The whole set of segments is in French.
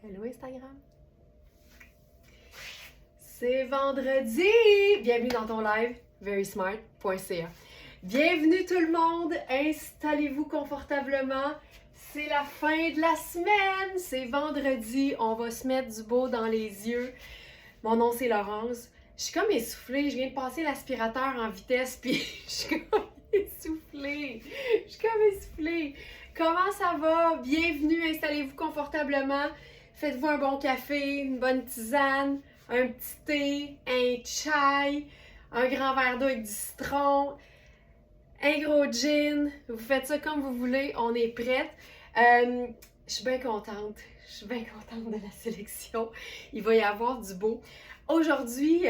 Hello Instagram! C'est vendredi! Bienvenue dans ton live verysmart.ca. Bienvenue tout le monde! Installez-vous confortablement. C'est la fin de la semaine! C'est vendredi, on va se mettre du beau dans les yeux. Mon nom c'est Laurence. Je suis comme essoufflée, je viens de passer l'aspirateur en vitesse puis je suis comme essoufflée. Comment ça va? Bienvenue, installez-vous confortablement. Faites-vous un bon café, une bonne tisane, un petit thé, un chai, un grand verre d'eau avec du citron, un gros gin. Vous faites ça comme vous voulez, on est prête. Je suis bien contente. De la sélection. Il va y avoir du beau. Aujourd'hui,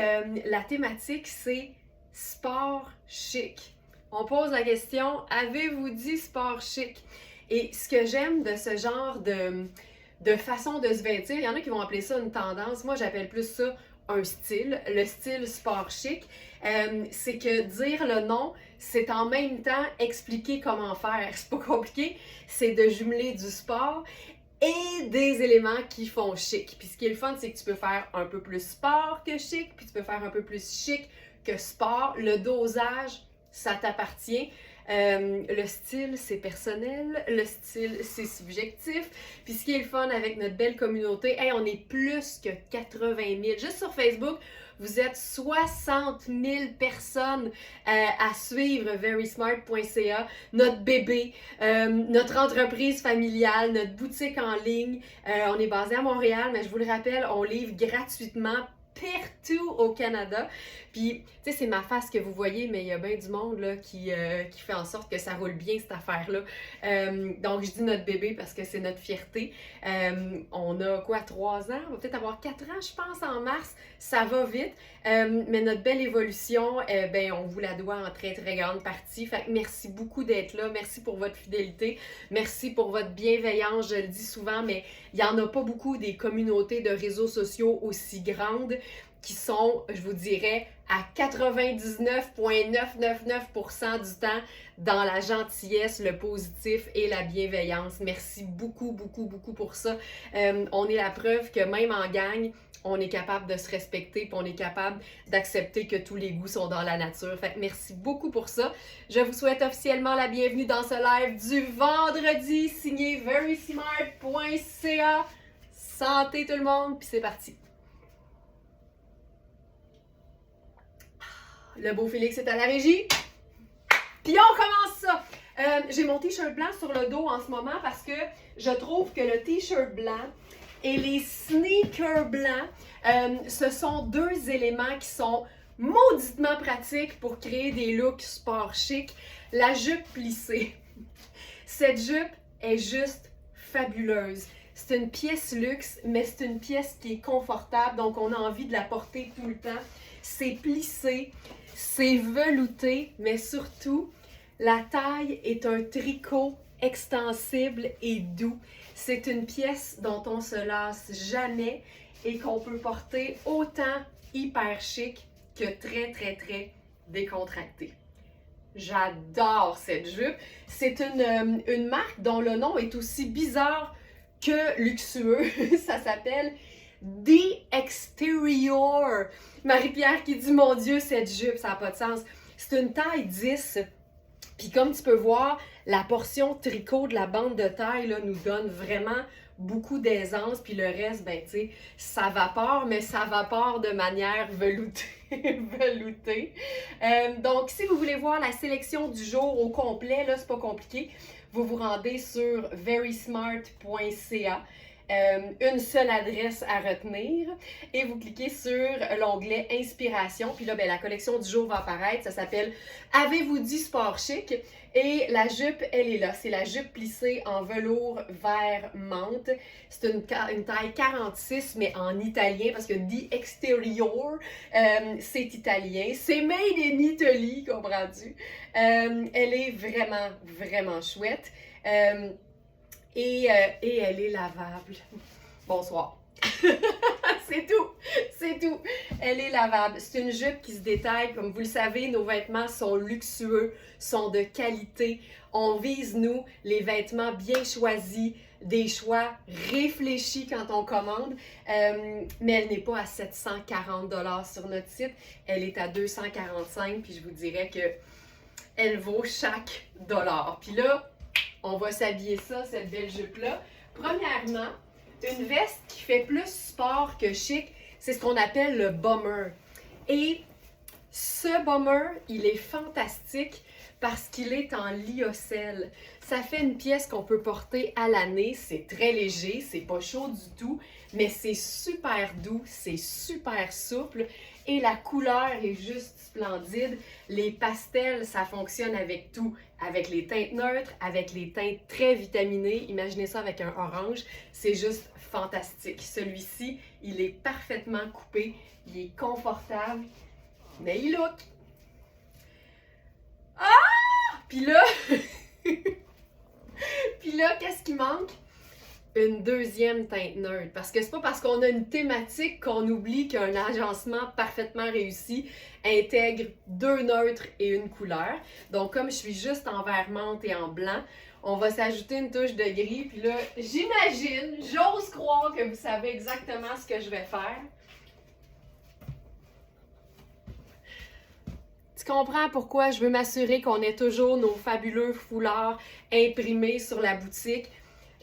la thématique, c'est sport chic. On pose la question, avez-vous dit sport chic? Et ce que j'aime de ce genre de façon de se vêtir, il y en a qui vont appeler ça une tendance. Moi, j'appelle plus ça un style, le style sport chic. C'est que dire le nom, c'est en même temps expliquer comment faire. C'est pas compliqué, c'est de jumeler du sport et des éléments qui font chic. Puis ce qui est le fun, c'est que tu peux faire un peu plus sport que chic, puis tu peux faire un peu plus chic que sport. Le dosage, ça t'appartient. Le style, c'est personnel. Le style, c'est subjectif. Puis ce qui est le fun avec notre belle communauté, on est plus que 80 000. Juste sur Facebook, vous êtes 60 000 personnes à suivre verysmart.ca, notre bébé, notre entreprise familiale, notre boutique en ligne. On est basé à Montréal, mais je vous le rappelle, on livre gratuitement partout au Canada. Puis, tu sais, c'est ma face que vous voyez, mais il y a bien du monde là, qui fait en sorte que ça roule bien, cette affaire-là. Donc, je dis notre bébé parce que c'est notre fierté. On a quoi, 3 ans? On va peut-être avoir 4 ans, je pense, en mars. Ça va vite. Mais notre belle évolution, on vous la doit en très, très grande partie. Fait que merci beaucoup d'être là. Merci pour votre fidélité. Merci pour votre bienveillance. Je le dis souvent, mais il n'y en a pas beaucoup des communautés de réseaux sociaux aussi grandes qui sont, je vous dirais, à 99,999% du temps dans la gentillesse, le positif et la bienveillance. Merci beaucoup, beaucoup, beaucoup pour ça. On est la preuve que même en gang, on est capable de se respecter, puis on est capable d'accepter que tous les goûts sont dans la nature. Fait que merci beaucoup pour ça. Je vous souhaite officiellement la bienvenue dans ce live du vendredi, signé verysmart.ca. Santé tout le monde, puis c'est parti. Le beau Félix est à la régie. Puis on commence ça. J'ai mon t-shirt blanc sur le dos en ce moment parce que je trouve que le t-shirt blanc et les sneakers blancs, ce sont deux éléments qui sont mauditement pratiques pour créer des looks sport chic. La jupe plissée. Cette jupe est juste fabuleuse. C'est une pièce luxe, mais c'est une pièce qui est confortable, donc on a envie de la porter tout le temps. C'est plissé, c'est velouté, mais surtout, la taille est un tricot extensible et doux. C'est une pièce dont on se lasse jamais et qu'on peut porter autant hyper chic que très, très, très décontracté. J'adore cette jupe. C'est une marque dont le nom est aussi bizarre que luxueux. Ça s'appelle The Exterior. Marie-Pierre qui dit, mon Dieu, cette jupe, ça n'a pas de sens. C'est une taille 10. Puis comme tu peux voir, la portion tricot de la bande de taille là, nous donne vraiment beaucoup d'aisance. Puis le reste, ben tu sais, ça vapore, mais ça vapore de manière veloutée. Donc, si vous voulez voir la sélection du jour au complet, là, c'est pas compliqué. Vous vous rendez sur verysmart.ca. Une seule adresse à retenir et vous cliquez sur l'onglet Inspiration. Puis là, la collection du jour va apparaître. Ça s'appelle Avez-vous dit sport chic? Et la jupe, elle est là. C'est la jupe plissée en velours vert menthe. C'est une taille 46, mais en italien parce que The Exterior, c'est italien. C'est made in Italy, comprends-tu? Elle est vraiment, vraiment chouette. Et elle est lavable. Bonsoir. C'est tout, c'est tout. Elle est lavable. C'est une jupe qui se détaille. Comme vous le savez, nos vêtements sont luxueux, sont de qualité. On vise, nous, les vêtements bien choisis, des choix réfléchis quand on commande. Mais elle n'est pas à 740 $ sur notre site. Elle est à 245 $, puis je vous dirais que elle vaut chaque dollar. Puis là, on va s'habiller ça, cette belle jupe-là. Premièrement, une veste qui fait plus sport que chic, c'est ce qu'on appelle le bomber. Et ce bomber, il est fantastique parce qu'il est en lyocell. Ça fait une pièce qu'on peut porter à l'année. C'est très léger, c'est pas chaud du tout, mais c'est super doux, c'est super souple et la couleur est juste splendide. Les pastels, ça fonctionne avec tout. Avec les teintes neutres, avec les teintes très vitaminées. Imaginez ça avec un orange. C'est juste fantastique. Celui-ci, il est parfaitement coupé. Il est confortable. Mais il look. Ah! Puis là, qu'est-ce qui manque? Une deuxième teinte neutre. Parce que c'est pas parce qu'on a une thématique qu'on oublie qu'un agencement parfaitement réussi intègre deux neutres et une couleur. Donc, comme je suis juste en vert menthe et en blanc, on va s'ajouter une touche de gris. Puis là, j'imagine, j'ose croire que vous savez exactement ce que je vais faire. Tu comprends pourquoi je veux m'assurer qu'on ait toujours nos fabuleux foulards imprimés sur la boutique.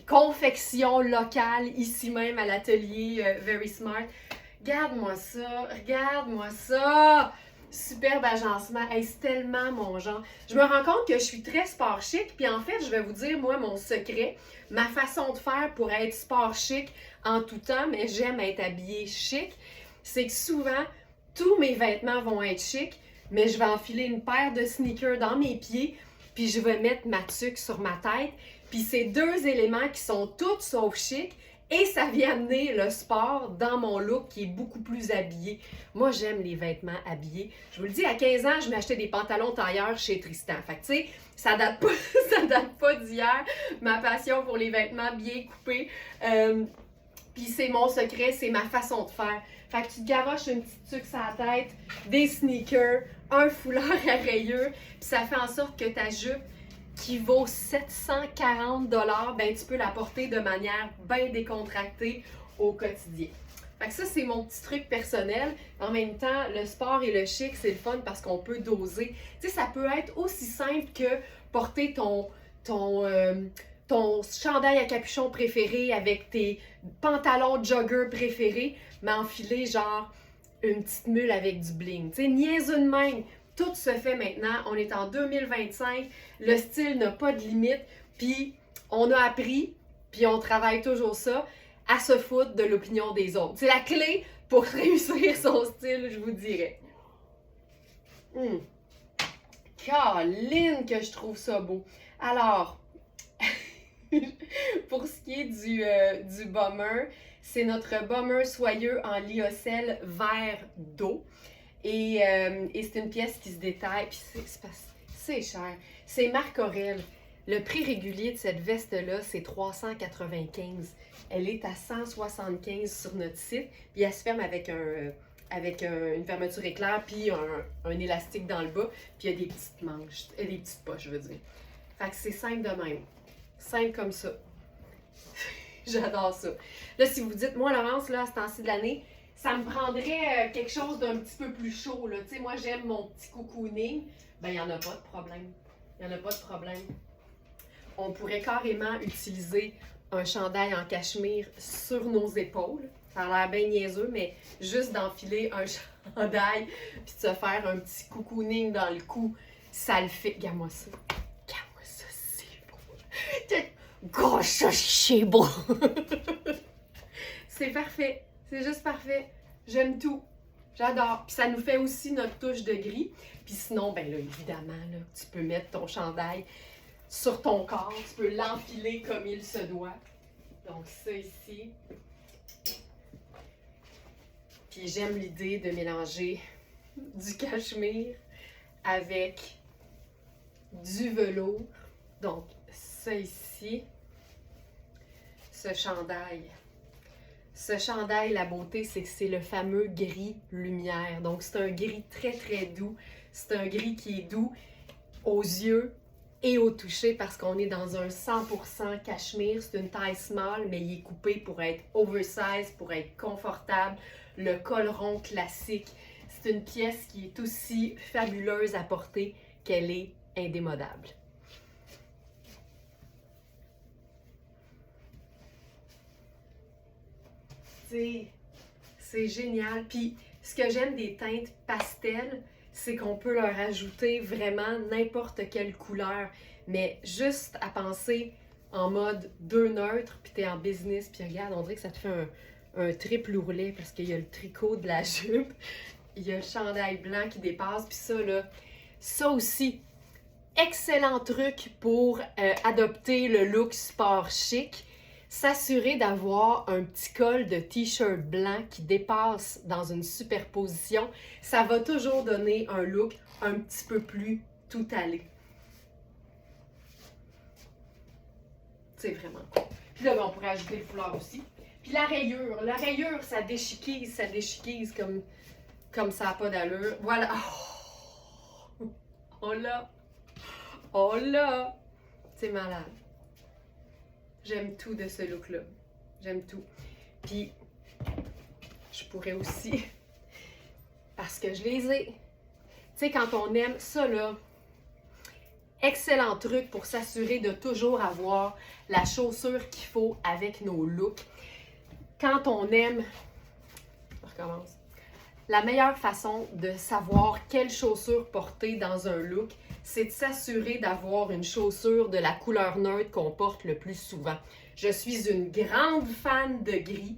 Confection locale, ici même à l'atelier Very Smart. Regarde-moi ça, regarde-moi ça! Superbe agencement, hey, c'est tellement mon genre. Je me rends compte que je suis très sport chic, puis en fait, je vais vous dire, moi, mon secret, ma façon de faire pour être sport chic en tout temps, mais j'aime être habillée chic, c'est que souvent, tous mes vêtements vont être chic, mais je vais enfiler une paire de sneakers dans mes pieds, puis je vais mettre ma tuque sur ma tête. Puis c'est deux éléments qui sont tous sauf chic et ça vient amener le sport dans mon look qui est beaucoup plus habillé. Moi, j'aime les vêtements habillés. Je vous le dis, à 15 ans, je m'achetais des pantalons tailleurs chez Tristan. Fait que tu sais, ça date pas d'hier, ma passion pour les vêtements bien coupés. Puis c'est mon secret, c'est ma façon de faire. Fait que tu te garoches une petite tuque sur la tête, des sneakers, un foulard à rayures, puis ça fait en sorte que ta jupe qui vaut 740 $, ben tu peux la porter de manière bien décontractée au quotidien. Fait que ça, c'est mon petit truc personnel. En même temps, le sport et le chic, c'est le fun parce qu'on peut doser. Tu sais, ça peut être aussi simple que porter ton chandail à capuchon préféré avec tes pantalons jogger préférés, mais enfiler genre une petite mule avec du bling. Tu sais, niaiseux de même. Tout se fait maintenant. On est en 2025. Le style n'a pas de limite. Puis, on a appris, puis on travaille toujours ça, à se foutre de l'opinion des autres. C'est la clé pour réussir son style, je vous dirais. Caroline, que je trouve ça beau. Alors, pour ce qui est du bomber, c'est notre bomber soyeux en lyocell vert d'eau. Et c'est une pièce qui se détaille, puis c'est cher. C'est Marc Aurèle. Le prix régulier de cette veste-là, c'est 395. Elle est à 175 sur notre site, puis elle se ferme avec une fermeture éclair, puis un élastique dans le bas, puis il y a des petites manches, des petites poches, je veux dire. Fait que c'est simple de même. Simple comme ça. J'adore ça. Là, si vous dites, moi, Laurence, là, à ce temps-ci de l'année, ça me prendrait quelque chose d'un petit peu plus chaud, là. Tu sais, moi, j'aime mon petit cocooning. Ben, il n'y en a pas de problème. Il n'y en a pas de problème. On pourrait carrément utiliser un chandail en cachemire sur nos épaules. Ça a l'air bien niaiseux, mais juste d'enfiler un chandail puis de se faire un petit cocooning dans le cou, ça le fait. Regarde-moi ça. Regarde-moi ça, c'est beau. Gosh, ça, c'est beau. C'est parfait. C'est juste parfait. J'aime tout. J'adore. Puis ça nous fait aussi notre touche de gris. Puis sinon, ben là, évidemment, là, tu peux mettre ton chandail sur ton corps. Tu peux l'enfiler comme il se doit. Donc ça ici. Puis j'aime l'idée de mélanger du cachemire avec du velours. Donc ça ici. Ce chandail Ce chandail, la beauté, c'est que c'est le fameux gris lumière. Donc, c'est un gris très, très doux. C'est un gris qui est doux aux yeux et au toucher parce qu'on est dans un 100% cachemire. C'est une taille small, mais il est coupé pour être oversize, pour être confortable. Le col rond classique. C'est une pièce qui est aussi fabuleuse à porter qu'elle est indémodable. C'est génial. Puis, ce que j'aime des teintes pastel, c'est qu'on peut leur ajouter vraiment n'importe quelle couleur. Mais juste à penser en mode deux neutres, puis t'es en business, puis regarde, on dirait que ça te fait un triple ourlet parce qu'il y a le tricot de la jupe, il y a le chandail blanc qui dépasse, puis ça, là, ça aussi, excellent truc pour adopter le look sport chic. S'assurer d'avoir un petit col de t-shirt blanc qui dépasse dans une superposition, ça va toujours donner un look un petit peu plus tout allé. C'est vraiment cool. Puis là, on pourrait ajouter le foulard aussi. Puis la rayure, ça déchiquise comme ça n'a pas d'allure. Voilà. Oh, on l'a. Oh là! C'est malade. J'aime tout de ce look-là. J'aime tout. Puis, je pourrais aussi, parce que je les ai. Tu sais, quand on aime ça, là, excellent truc pour s'assurer de toujours avoir la chaussure qu'il faut avec nos looks. Quand on aime, je recommence. La meilleure façon de savoir quelle chaussure porter dans un look, c'est de s'assurer d'avoir une chaussure de la couleur neutre qu'on porte le plus souvent. Je suis une grande fan de gris.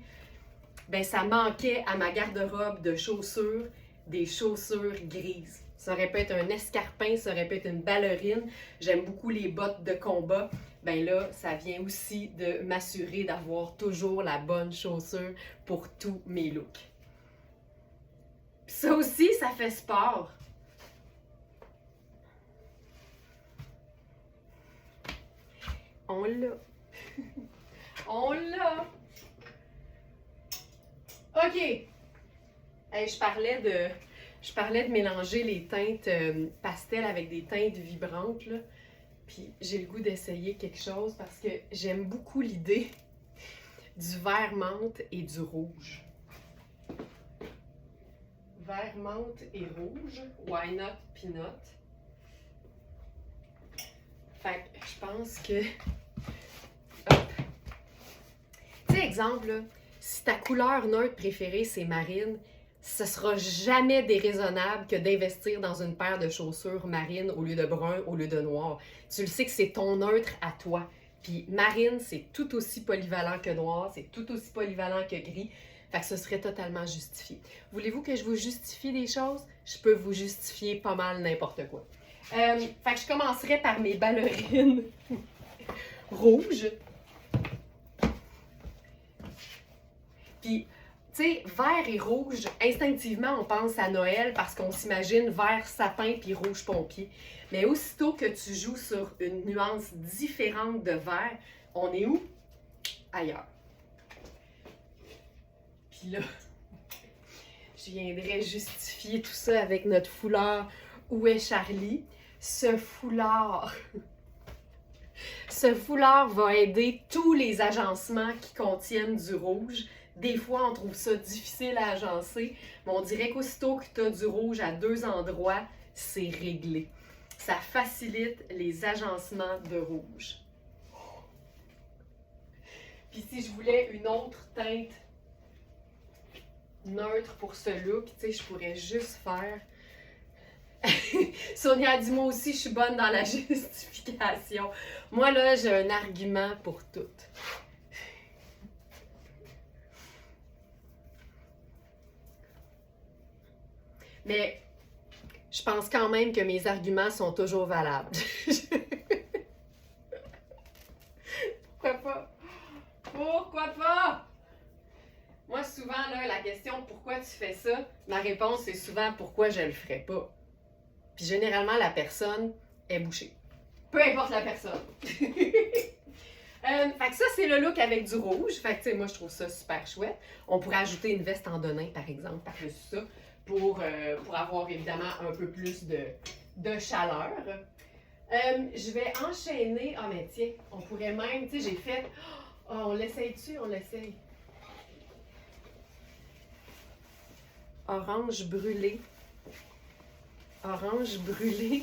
Ben, ça manquait à ma garde-robe de chaussures, des chaussures grises. Ça aurait pu être un escarpin, ça aurait pu être une ballerine. J'aime beaucoup les bottes de combat. Ben là, ça vient aussi de m'assurer d'avoir toujours la bonne chaussure pour tous mes looks. Ça aussi, ça fait sport. On l'a. On l'a. OK. Hey, je parlais de mélanger les teintes pastel avec des teintes vibrantes, là. Puis j'ai le goût d'essayer quelque chose parce que j'aime beaucoup l'idée du vert menthe et du rouge. Vert menthe et rouge. Why not peanut? Fait que je pense que... Hop. Tu sais, exemple, là, si ta couleur neutre préférée, c'est marine, ce sera jamais déraisonnable que d'investir dans une paire de chaussures marine au lieu de brun, au lieu de noir. Tu le sais que c'est ton neutre à toi. Puis marine, c'est tout aussi polyvalent que noir, c'est tout aussi polyvalent que gris. Fait que ce serait totalement justifié. Voulez-vous que je vous justifie des choses? Je peux vous justifier pas mal n'importe quoi. Fait que je commencerai par mes ballerines rouges. Puis, tu sais, vert et rouge, instinctivement, on pense à Noël parce qu'on s'imagine vert sapin puis rouge pompier. Mais aussitôt que tu joues sur une nuance différente de vert, on est où? Ailleurs. Puis là, je viendrais justifier tout ça avec notre foulard Où est Charlie? Ce foulard va aider tous les agencements qui contiennent du rouge. Des fois, on trouve ça difficile à agencer, mais on dirait qu'aussitôt que tu as du rouge à deux endroits, c'est réglé. Ça facilite les agencements de rouge. Puis si je voulais une autre teinte neutre pour ce look, tu sais, je pourrais juste faire... Sonia, dis-moi aussi, je suis bonne dans la justification. Moi, là, j'ai un argument pour tout. Mais je pense quand même que mes arguments sont toujours valables. Pourquoi pas? Pourquoi pas? Moi, souvent, là, la question « Pourquoi tu fais ça? » Ma réponse, c'est souvent « Pourquoi je le ferais pas? » Puis généralement, la personne est bouchée. Peu importe la personne. Fait que ça, c'est le look avec du rouge. Fait que, tu sais, moi, je trouve ça super chouette. On pourrait ajouter une veste en denim, par exemple, par-dessus ça, pour avoir, évidemment, un peu plus de chaleur. Je vais enchaîner... Ah, mais tiens, on pourrait même... Tu sais, j'ai fait... Oh, on l'essaye-tu? On l'essaye. Orange brûlé. Orange brûlé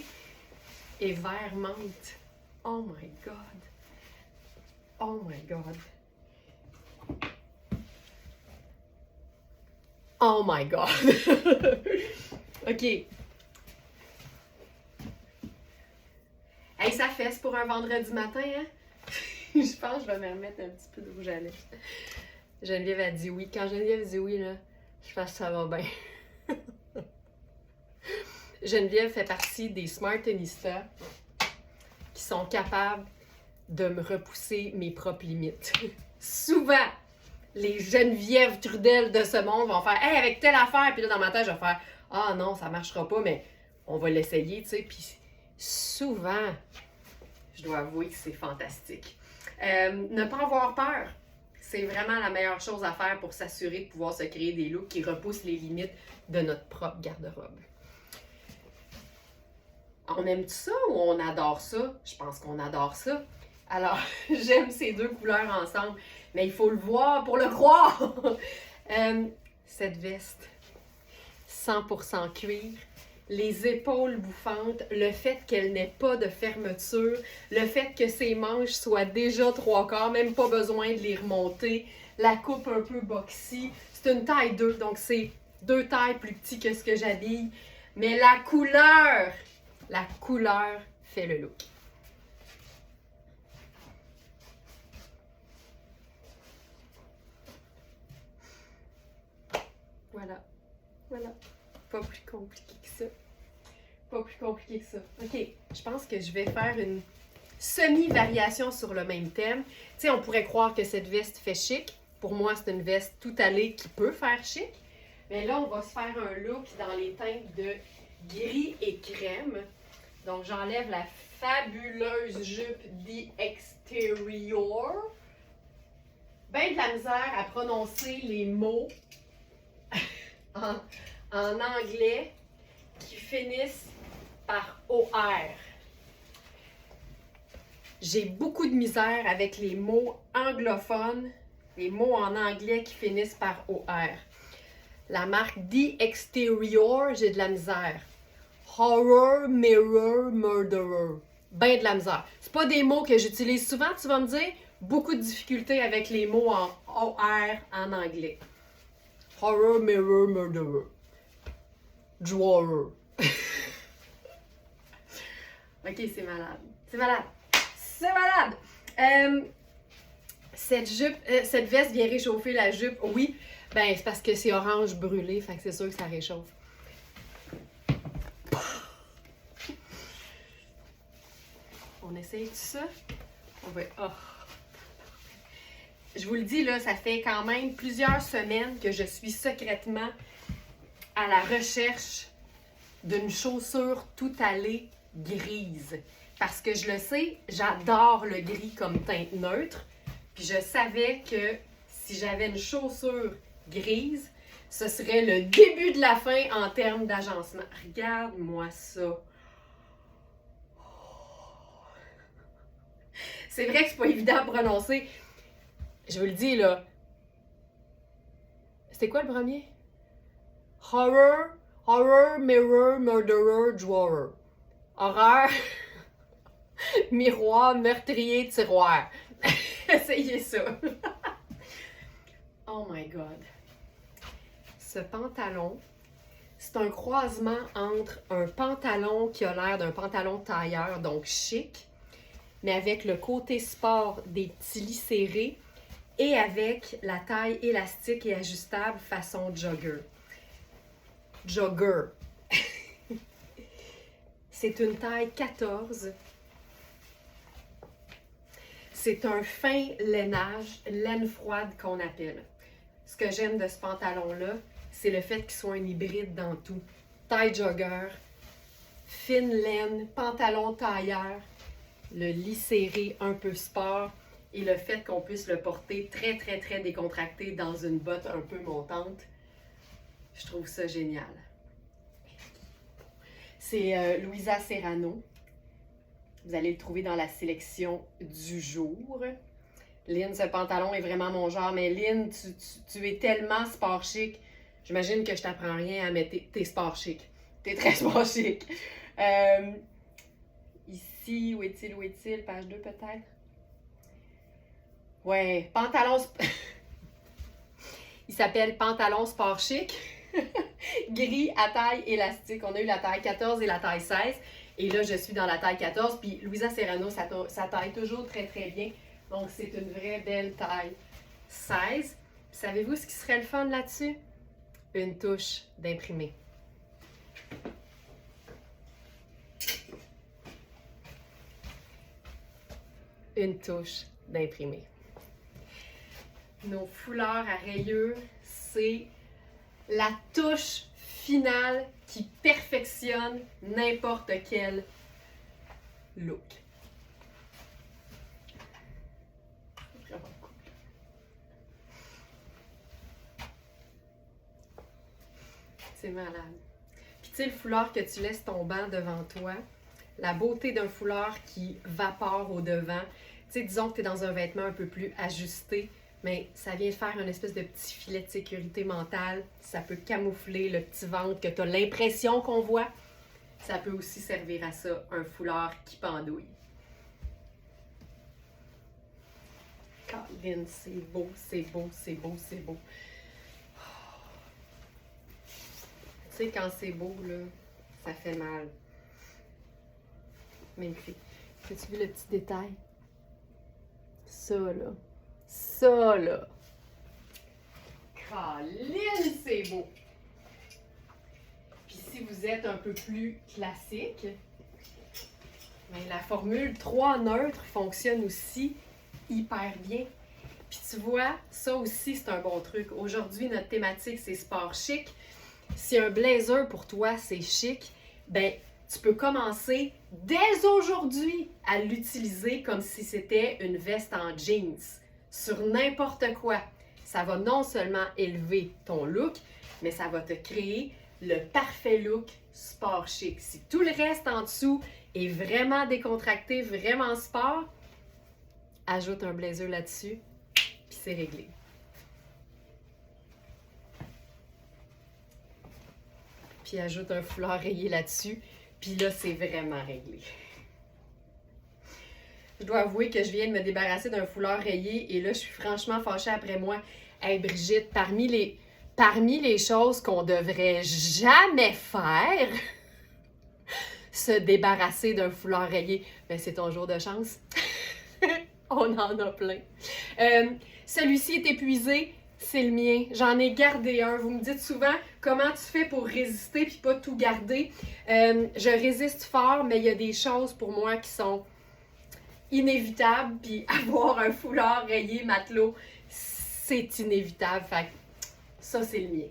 et vert menthe. Oh my God! Oh my God! Oh my God! OK. Hey, ça fesse pour un vendredi matin, hein? Je pense que je vais me remettre un petit peu de rouge à lèvres. Geneviève a dit oui. Quand Geneviève dit oui, là, je pense que ça va bien. Geneviève fait partie des Smartenistas qui sont capables de me repousser mes propres limites. Souvent, les Geneviève Trudel de ce monde vont faire « Hey, avec telle affaire! » Puis là, dans ma tête, je vais faire « Ah non, ça marchera pas, mais on va l'essayer, tu sais. » Puis souvent, je dois avouer que c'est fantastique. Ne pas avoir peur, c'est vraiment la meilleure chose à faire pour s'assurer de pouvoir se créer des looks qui repoussent les limites de notre propre garde-robe. On aime ça ou on adore ça? Je pense qu'on adore ça. Alors, j'aime ces deux couleurs ensemble, mais il faut le voir pour le croire. Cette veste, 100% cuir, les épaules bouffantes, le fait qu'elle n'ait pas de fermeture, le fait que ses manches soient déjà 3/4, même pas besoin de les remonter, la coupe un peu boxy. C'est une taille 2, donc c'est 2 tailles plus petites que ce que j'habille. Mais la couleur fait le look. Voilà. Pas plus compliqué que ça. OK, je pense que je vais faire une semi-variation sur le même thème. Tu sais, on pourrait croire que cette veste fait chic. Pour moi, c'est une veste tout allée qui peut faire chic. Mais là, on va se faire un look dans les teintes de gris et crème. Donc, j'enlève la fabuleuse jupe The Exterior. Ben de la misère à prononcer les mots en anglais qui finissent par OR. J'ai beaucoup de misère avec les mots anglophones, les mots en anglais qui finissent par OR. La marque The Exterior, j'ai de la misère. Horror, mirror, murderer. Ben de la misère. C'est pas des mots que j'utilise souvent, tu vas me dire. Beaucoup de difficultés avec les mots en OR en anglais. Horror, mirror, murderer. Drawer. Ok, c'est malade. Cette veste vient réchauffer la jupe. Oui, ben c'est parce que c'est orange brûlé, fait que c'est sûr que ça réchauffe. On essaye tout ça? On va... Oh. Je vous le dis, là, ça fait quand même plusieurs semaines que je suis secrètement à la recherche d'une chaussure tout allée grise. Parce que je le sais, j'adore le gris comme teinte neutre. Puis je savais que si j'avais une chaussure grise, ce serait le début de la fin en termes d'agencement. Regarde-moi ça. C'est vrai que c'est pas évident à prononcer. Je vous le dis, là. C'était quoi le premier? Horror, mirror, murderer, drawer. Horreur, miroir, meurtrier, tiroir. Essayez ça. Oh my God. Ce pantalon, c'est un croisement entre un pantalon qui a l'air d'un pantalon tailleur, donc chic, mais avec le côté sport des petits lits serrés et avec la taille élastique et ajustable façon jogger. C'est une taille 14. C'est un fin lainage, laine froide qu'on appelle. Ce que j'aime de ce pantalon-là, c'est le fait qu'il soit un hybride dans tout. Taille jogger, fine laine, pantalon tailleur, le lit serré un peu sport et le fait qu'on puisse le porter très, très, très décontracté dans une botte un peu montante, je trouve ça génial. C'est Louisa Serrano. Vous allez le trouver dans la sélection du jour. Lynn, ce pantalon est vraiment mon genre, mais Lynn, tu es tellement sport chic. J'imagine que je t'apprends rien à mettre tes sport chic. T'es très sport chic. Ici, où est-il? Page 2 peut-être? Ouais, pantalon... Il s'appelle Pantalon sport chic. Gris à taille élastique. On a eu la taille 14 et la taille 16. Et là, je suis dans la taille 14. Puis Louisa Serrano, ça taille toujours très, très bien. Donc, c'est une vraie belle taille 16. Puis, savez-vous ce qui serait le fun là-dessus? Une touche d'imprimé. Une touche d'imprimé. Nos foulards à rayures, c'est la touche finale qui perfectionne n'importe quel look. C'est vraiment cool. C'est malade. Puis tu sais, le foulard que tu laisses tombant devant toi, la beauté d'un foulard qui vapore au devant. Tu sais, disons que tu es dans un vêtement un peu plus ajusté, mais ça vient faire une espèce de petit filet de sécurité mentale. Ça peut camoufler le petit ventre que tu as l'impression qu'on voit. Ça peut aussi servir à ça, un foulard qui pendouille. Colin, c'est beau, c'est beau, c'est beau, c'est beau. Tu sais, quand c'est beau, là, ça fait mal. Magnifique. As-tu vu le petit détail? Ça, là. Ça, là. Colin, c'est beau. Puis si vous êtes un peu plus classique, bien, la formule 3 neutres fonctionne aussi hyper bien. Puis tu vois, ça aussi, c'est un bon truc. Aujourd'hui, notre thématique, c'est sport chic. Si un blazer pour toi, c'est chic, ben tu peux commencer dès aujourd'hui à l'utiliser comme si c'était une veste en jeans, sur n'importe quoi. Ça va non seulement élever ton look, mais ça va te créer le parfait look sport chic. Si tout le reste en dessous est vraiment décontracté, vraiment sport, ajoute un blazer là-dessus, puis c'est réglé. Puis ajoute un foulard rayé là-dessus, puis là, c'est vraiment réglé. Je dois avouer que je viens de me débarrasser d'un foulard rayé et là, je suis franchement fâchée après moi. Hey Brigitte, parmi les choses qu'on devrait jamais faire, se débarrasser d'un foulard rayé, ben c'est ton jour de chance. On en a plein. Celui-ci est épuisé. C'est le mien. J'en ai gardé un. Vous me dites souvent comment tu fais pour résister puis pas tout garder. Je résiste fort, mais il y a des choses pour moi qui sont inévitables. Puis avoir un foulard rayé matelot, c'est inévitable. Fait que ça, c'est le mien.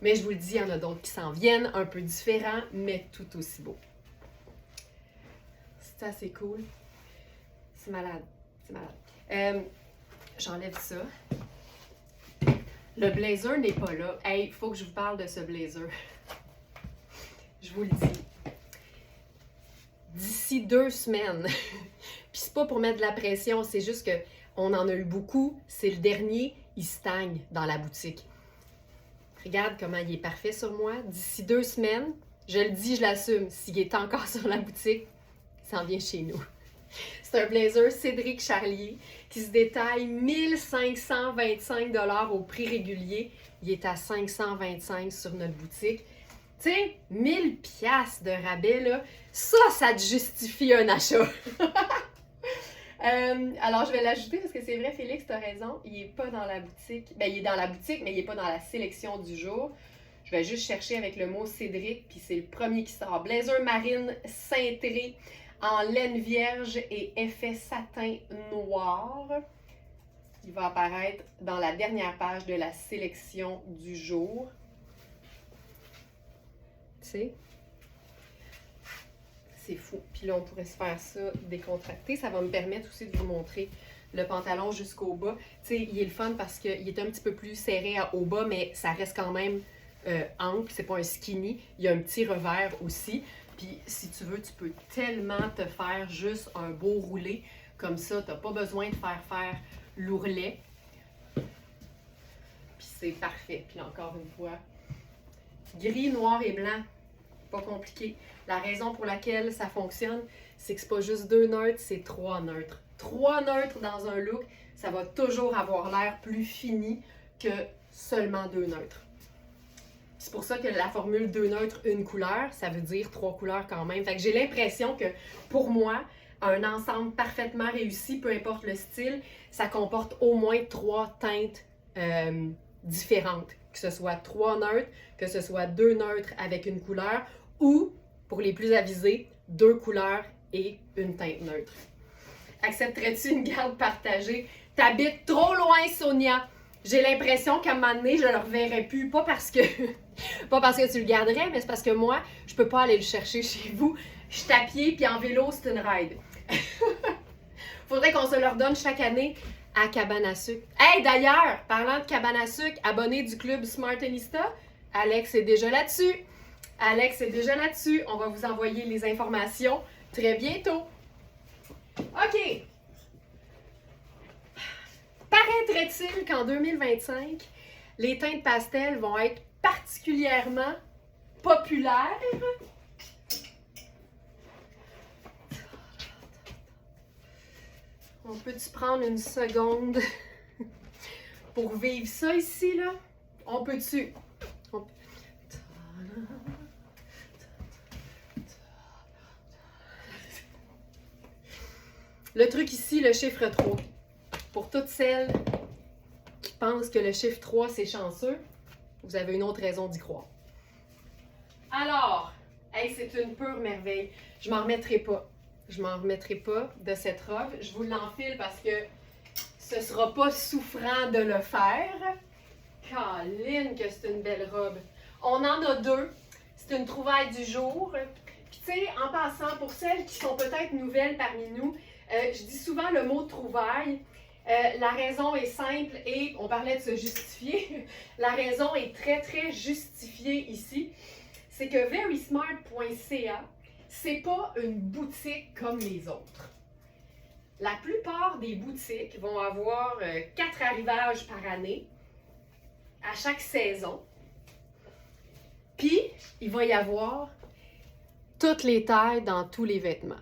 Mais je vous le dis, il y en a d'autres qui s'en viennent, un peu différents, mais tout aussi beaux. C'est assez cool. C'est malade. C'est malade. J'enlève ça. Le blazer n'est pas là. Hey, il faut que je vous parle de ce blazer. Je vous le dis. D'ici 2 semaines. Puis c'est pas pour mettre de la pression, c'est juste que on en a eu beaucoup. C'est le dernier, il stagne dans la boutique. Regarde comment il est parfait sur moi. D'ici 2 semaines, je le dis, je l'assume. S'il est encore sur la boutique, ça en vient chez nous. C'est un blazer Cédric Charlier qui se détaille 1525 $ au prix régulier. Il est à 525 sur notre boutique. Tu sais, 1000 piastres de rabais, là, ça te justifie un achat. Alors, je vais l'ajouter parce que c'est vrai, Félix, tu as raison. Il n'est pas dans la boutique. Ben, il est dans la boutique, mais il n'est pas dans la sélection du jour. Je vais juste chercher avec le mot Cédric, puis c'est le premier qui sort. Blazer marine cintré en laine vierge et effet satin noir. Il va apparaître dans la dernière page de la sélection du jour. Tu sais? C'est fou. Puis là, on pourrait se faire ça décontracté. Ça va me permettre aussi de vous montrer le pantalon jusqu'au bas. Tu sais, il est le fun parce qu'il est un petit peu plus serré au bas, mais ça reste quand même ample. C'est pas un skinny. Il y a un petit revers aussi. Puis si tu veux, tu peux tellement te faire juste un beau roulé. Comme ça, tu n'as pas besoin de faire l'ourlet. Puis c'est parfait. Puis encore une fois, gris, noir et blanc, pas compliqué. La raison pour laquelle ça fonctionne, c'est que c'est pas juste 2 neutres, c'est 3 neutres. 3 neutres dans un look, ça va toujours avoir l'air plus fini que seulement 2 neutres. C'est pour ça que la formule 2 neutres, 1 couleur, ça veut dire 3 couleurs quand même. Fait que j'ai l'impression que pour moi, un ensemble parfaitement réussi, peu importe le style, ça comporte au moins 3 teintes différentes. Que ce soit 3 neutres, que ce soit 2 neutres avec une couleur ou, pour les plus avisés, 2 couleurs et une teinte neutre. Accepterais-tu une garde partagée? T'habites trop loin, Sonia! J'ai l'impression qu'à un moment donné, je ne le reverrai plus. Pas parce que tu le garderais, mais c'est parce que moi, je peux pas aller le chercher chez vous. Je suis à pied, puis en vélo, c'est une ride. Faudrait qu'on se le redonne chaque année à Cabane à sucre. Hey, d'ailleurs, parlant de Cabane à sucre, abonné du club Smartenista, Alex est déjà là-dessus. Alex est déjà là-dessus. On va vous envoyer les informations très bientôt. OK. Paraîtrait-il qu'en 2025, les teintes pastel vont être particulièrement populaires? On peut-tu prendre une seconde pour vivre ça ici, là? On peut-tu? Le truc ici, le chiffre 3. Pour toutes celles qui pensent que le chiffre 3, c'est chanceux, vous avez une autre raison d'y croire. Alors, hey, c'est une pure merveille. Je m'en remettrai pas. Je m'en remettrai pas de cette robe. Je vous l'enfile parce que ce sera pas souffrant de le faire. Caline que c'est une belle robe. On en a 2. C'est une trouvaille du jour. Puis tu sais, en passant, pour celles qui sont peut-être nouvelles parmi nous, je dis souvent le mot trouvaille. La raison est simple et on parlait de se justifier. La raison est très, très justifiée ici. C'est que verysmart.ca, c'est pas une boutique comme les autres. La plupart des boutiques vont avoir 4 arrivages par année, à chaque saison. Puis, il va y avoir toutes les tailles dans tous les vêtements.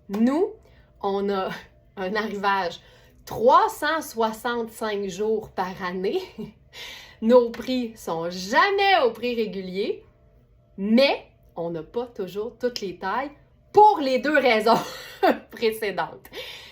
Nous, on a un arrivage 365 jours par année. Nos prix sont jamais au prix régulier, mais on n'a pas toujours toutes les tailles pour les 2 raisons précédentes.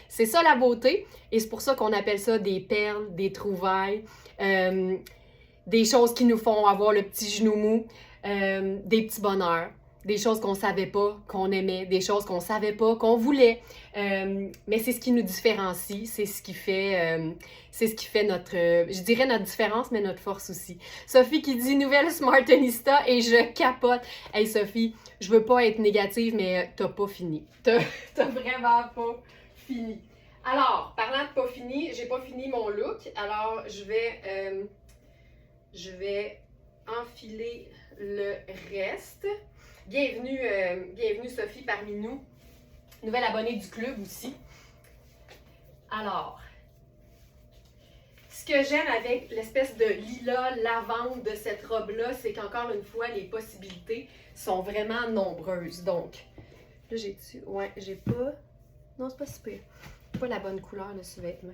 C'est ça la beauté et c'est pour ça qu'on appelle ça des perles, des trouvailles, des choses qui nous font avoir le petit genou mou, des petits bonheurs. Des choses qu'on savait pas, qu'on aimait, des choses qu'on savait pas, qu'on voulait. Mais c'est ce qui nous différencie, c'est ce qui fait notre, je dirais notre différence, mais notre force aussi. Sophie qui dit « Nouvelle Smartenista » et je capote. Hey Sophie, je veux pas être négative, mais t'as pas fini. T'as vraiment pas fini. Alors, parlant de pas fini, j'ai pas fini mon look. Alors, je vais enfiler le reste. Bienvenue Sophie parmi nous, nouvelle abonnée du club aussi. Alors, ce que j'aime avec l'espèce de lilas lavande de cette robe-là, c'est qu'encore une fois, les possibilités sont vraiment nombreuses. Donc, là j'ai-tu, ouais, j'ai pas, non c'est pas si pire, pas la bonne couleur de ce vêtement.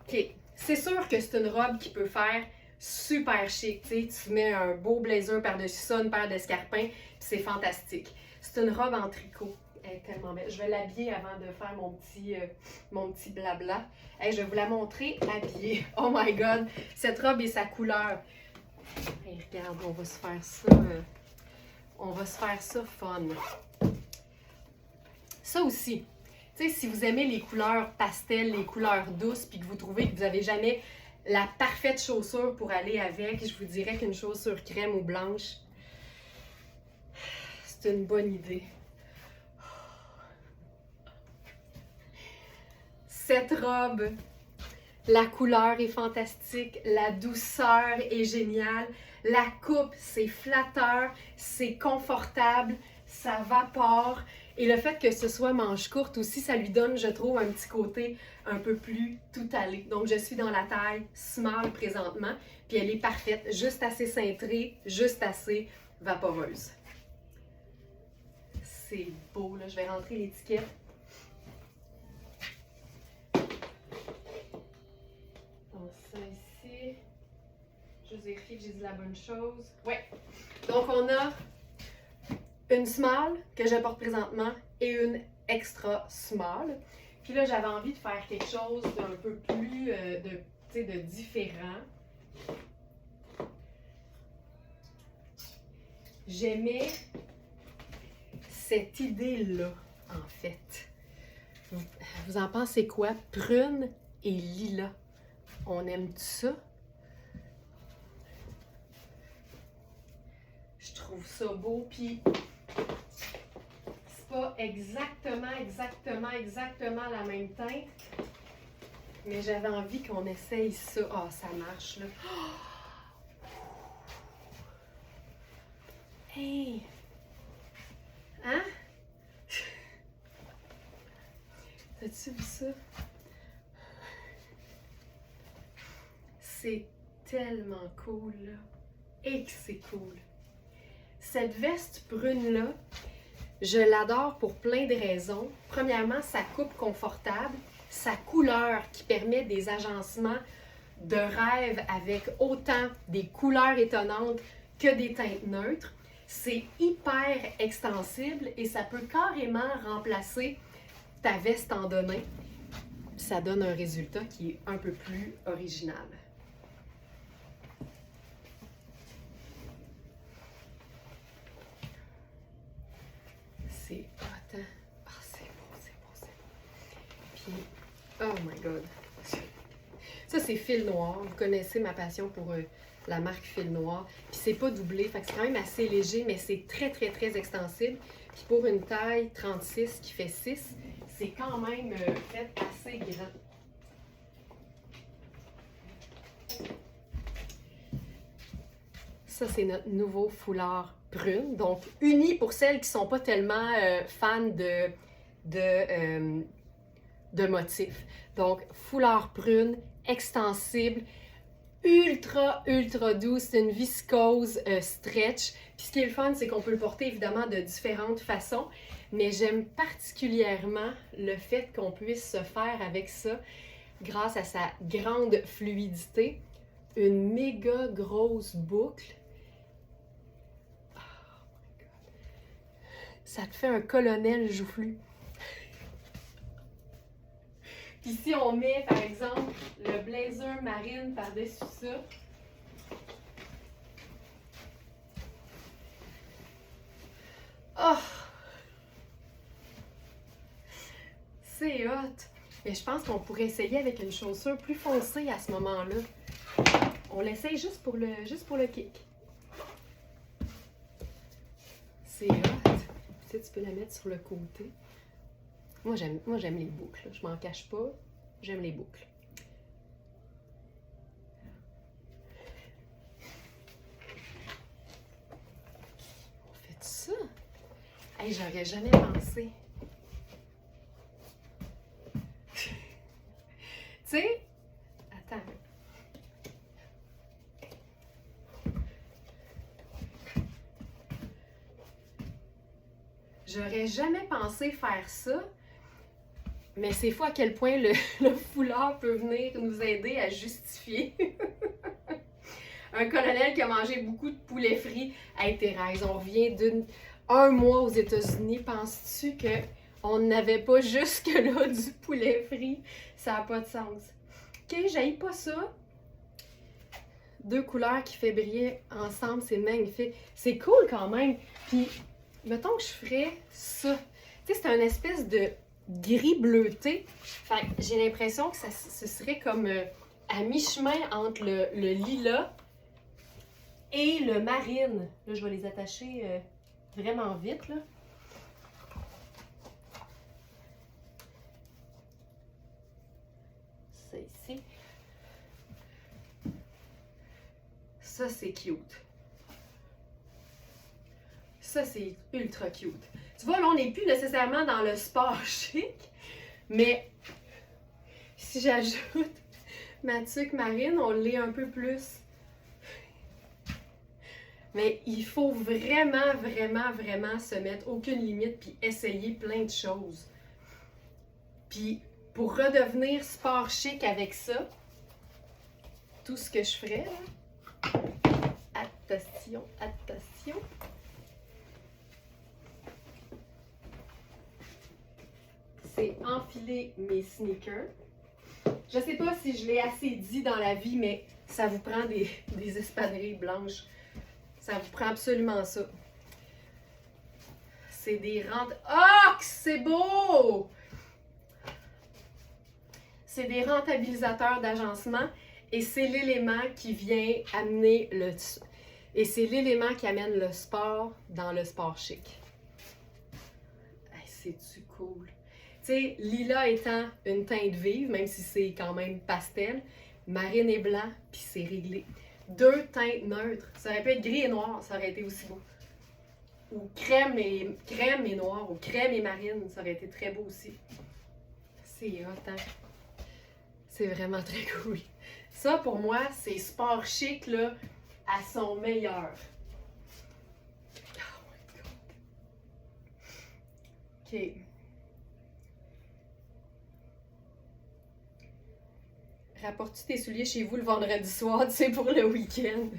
Ok, c'est sûr que c'est une robe qui peut faire super chic, tu mets un beau blazer par-dessus ça, une paire d'escarpins, puis c'est fantastique. C'est une robe en tricot, elle est tellement belle. Je vais l'habiller avant de faire mon petit blabla. Hey, je vais vous la montrer habillée. Oh my god, cette robe et sa couleur. Hey, regarde, on va se faire ça fun. Ça aussi, tu sais, si vous aimez les couleurs pastel, les couleurs douces, puis que vous trouvez que vous n'avez jamais la parfaite chaussure pour aller avec, je vous dirais qu'une chaussure crème ou blanche, c'est une bonne idée. cette robe, la couleur est fantastique, la douceur est géniale, la coupe, c'est flatteur, c'est confortable, ça vapore. Et le fait que ce soit manche courte aussi, ça lui donne, je trouve, un petit côté un peu plus tout allé. Donc, je suis dans la taille small présentement, puis elle est parfaite, juste assez cintrée, juste assez vaporeuse. C'est beau, là. Je vais rentrer l'étiquette. Donc, ça ici. Je vérifie que j'ai dit la bonne chose. Ouais. Donc, on a une small que je porte présentement et une extra small. Puis là, j'avais envie de faire quelque chose d'un peu plus de différent. J'aimais cette idée-là, en fait. Vous en pensez quoi? Prune et lilas. On aime ça? Je trouve ça beau, puis c'est pas exactement la même teinte, mais j'avais envie qu'on essaye ça. Ah, ça marche, là. Hey! Hein? T'as-tu vu ça? C'est tellement cool, là. Et que c'est cool. Cette veste brune-là, je l'adore pour plein de raisons. Premièrement, sa coupe confortable, sa couleur qui permet des agencements de rêve avec autant des couleurs étonnantes que des teintes neutres. C'est hyper extensible et ça peut carrément remplacer ta veste en donné. Ça donne un résultat qui est un peu plus original. C'est hot, hein? Ah, c'est beau. Puis, oh my god. Ça, c'est fil noir. Vous connaissez ma passion pour la marque fil noir. Puis c'est pas doublé, fait que c'est quand même assez léger, mais c'est très extensible. Puis pour une taille 36 qui fait 6, c'est quand même fait assez grand. Ça, c'est notre nouveau foulard prune. Donc, uni pour celles qui ne sont pas tellement fans de motifs. Donc, foulard prune, extensible, ultra doux. C'est une viscose stretch. Puis ce qui est le fun, c'est qu'on peut le porter évidemment de différentes façons. Mais j'aime particulièrement le fait qu'on puisse se faire avec ça grâce à sa grande fluidité. Une méga grosse boucle. Oh my God. Ça te fait un colonel joufflu. Puis si on met, par exemple, le blazer marine par-dessus ça, oh! C'est hot! Mais je pense qu'on pourrait essayer avec une chaussure plus foncée à ce moment-là. On l'essaye juste pour le kick. C'est hot! Tu sais, tu peux la mettre sur le côté. Moi, j'aime les boucles. Je m'en cache pas. J'aime les boucles. On fait ça? Hey, j'aurais jamais pensé. Tu sais, attends. J'aurais jamais pensé faire ça. Mais c'est fou à quel point le foulard peut venir nous aider à justifier. Un colonel qui a mangé beaucoup de poulet frit. Hey Thérèse, on revient d'un mois aux États-Unis. Penses-tu qu'on n'avait pas jusque-là du poulet frit? Ça n'a pas de sens. Ok, j'haïs pas ça. Deux couleurs qui fait briller ensemble, c'est magnifique. C'est cool quand même. Puis, mettons que je ferais ça. Tu sais, c'est un espèce de gris bleuté. Fait que j'ai l'impression que ce serait comme à mi-chemin entre le lilas et le marine. Là, je vais les attacher vraiment vite, là. Ça, c'est cute. Ça, c'est ultra cute. Tu vois, là, on n'est plus nécessairement dans le sport chic, mais si j'ajoute ma tuque marine, on l'est un peu plus. Mais il faut vraiment, vraiment, vraiment se mettre aucune limite puis essayer plein de choses. Puis pour redevenir sport chic avec ça, tout ce que je ferais, là, attention, attention. C'est enfiler mes sneakers. Je sais pas si je l'ai assez dit dans la vie, mais ça vous prend des espadrilles blanches. Ça vous prend absolument ça. C'est des rentes... Oh, c'est beau! C'est des rentabilisateurs d'agencement et c'est l'élément qui vient amener le... Et c'est l'élément qui amène le sport dans le sport chic. Hey, c'est-tu cool? Tu sais, lilas étant une teinte vive, même si c'est quand même pastel, marine et blanc, puis c'est réglé. Deux teintes neutres. Ça aurait pu être gris et noir, ça aurait été aussi beau. Ou crème et noir, ou crème et marine, ça aurait été très beau aussi. C'est hot, hein? C'est vraiment très cool. Ça, pour moi, c'est sport chic, là, à son meilleur. Oh my God. OK. Rapportes-tu tes souliers chez vous le vendredi soir, tu sais, pour le week-end?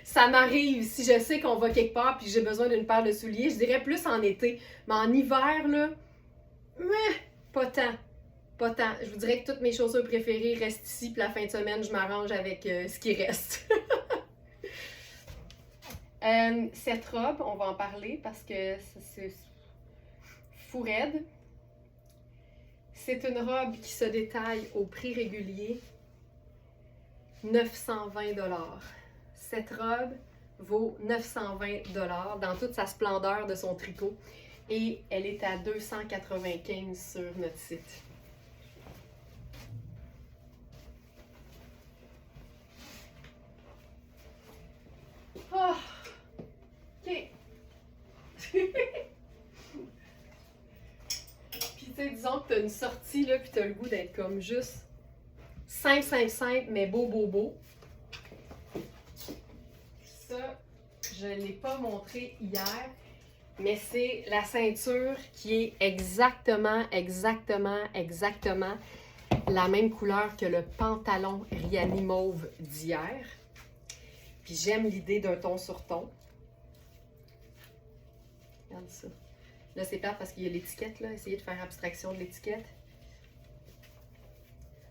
Ça m'arrive, si je sais qu'on va quelque part puis j'ai besoin d'une paire de souliers, je dirais plus en été. Mais en hiver, là, pas tant. Pas tant. Je vous dirais que toutes mes chaussures préférées restent ici, puis la fin de semaine, je m'arrange avec ce qui reste. Cette robe, on va en parler parce que c'est fou raide. C'est une robe qui se détaille au prix régulier, 920 $. Cette robe vaut 920 $ dans toute sa splendeur de son tricot et elle est à 295 sur notre site. Oh, OK. Puis tu sais, disons que tu as une sortie là, puis tu as le goût d'être comme juste simple, simple, simple, mais beau, beau, beau. Ça, je ne l'ai pas montré hier, mais c'est la ceinture qui est exactement la même couleur que le pantalon Riani Mauve d'hier. Puis j'aime l'idée d'un ton sur ton. Regarde ça. Là, c'est plate parce qu'il y a l'étiquette, là. Essayez de faire abstraction de l'étiquette.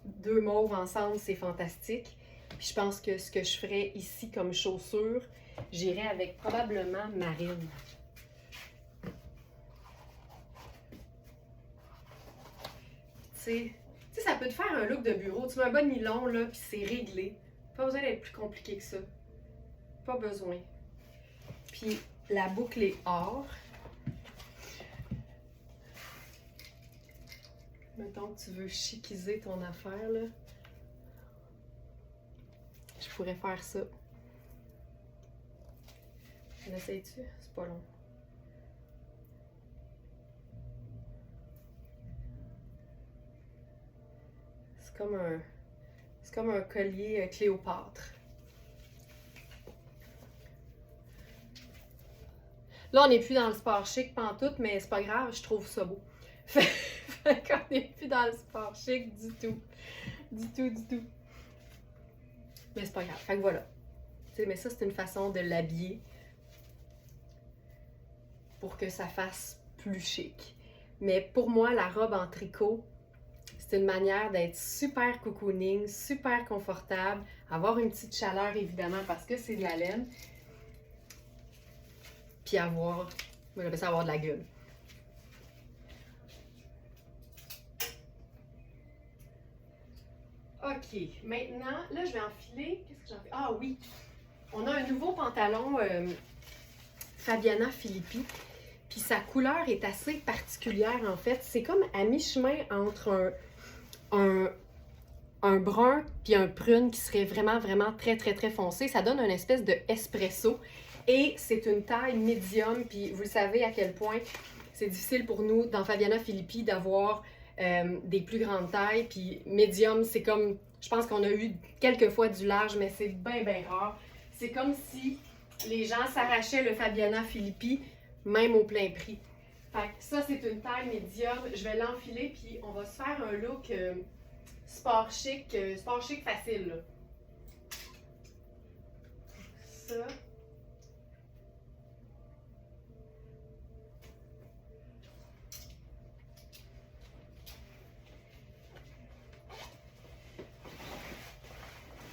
Deux mauves ensemble, c'est fantastique. Puis je pense que ce que je ferais ici comme chaussure, j'irais avec probablement marine. Tu sais, ça peut te faire un look de bureau. Tu mets un bon nylon, là, puis c'est réglé. Pas besoin d'être plus compliqué que ça. Pas besoin. Puis la boucle est or. Mettons que tu veux chiquiser ton affaire, là. Je pourrais faire ça. L'essayes-tu? C'est pas long. C'est comme un collier Cléopâtre. Là, on n'est plus dans le sport chic pantoute, mais c'est pas grave, je trouve ça beau. Fait qu'on n'est plus dans le sport chic du tout. Du tout. Mais c'est pas grave. Fait que voilà. T'sais, mais ça, c'est une façon de l'habiller pour que ça fasse plus chic. Mais pour moi, la robe en tricot, c'est une manière d'être super cocooning, super confortable, avoir une petite chaleur évidemment parce que c'est de la laine, puis avoir, moi j'appelle ça avoir de la gueule. OK, maintenant, là je vais enfiler, qu'est-ce que j'en fais? Ah oui, on a un nouveau pantalon Fabiana Filippi. Puis sa couleur est assez particulière en fait. C'est comme à mi-chemin entre un brun puis un prune qui serait vraiment, vraiment très, très, très foncé. Ça donne une espèce de espresso. Et c'est une taille médium, puis vous le savez à quel point c'est difficile pour nous, dans Fabiana Filippi, d'avoir des plus grandes tailles. Puis médium, c'est comme, je pense qu'on a eu quelques fois du large, mais c'est bien, bien rare. C'est comme si les gens s'arrachaient le Fabiana Filippi, même au plein prix. Fait que ça, c'est une taille médium. Je vais l'enfiler, puis on va se faire un look sport chic facile, là. Ça.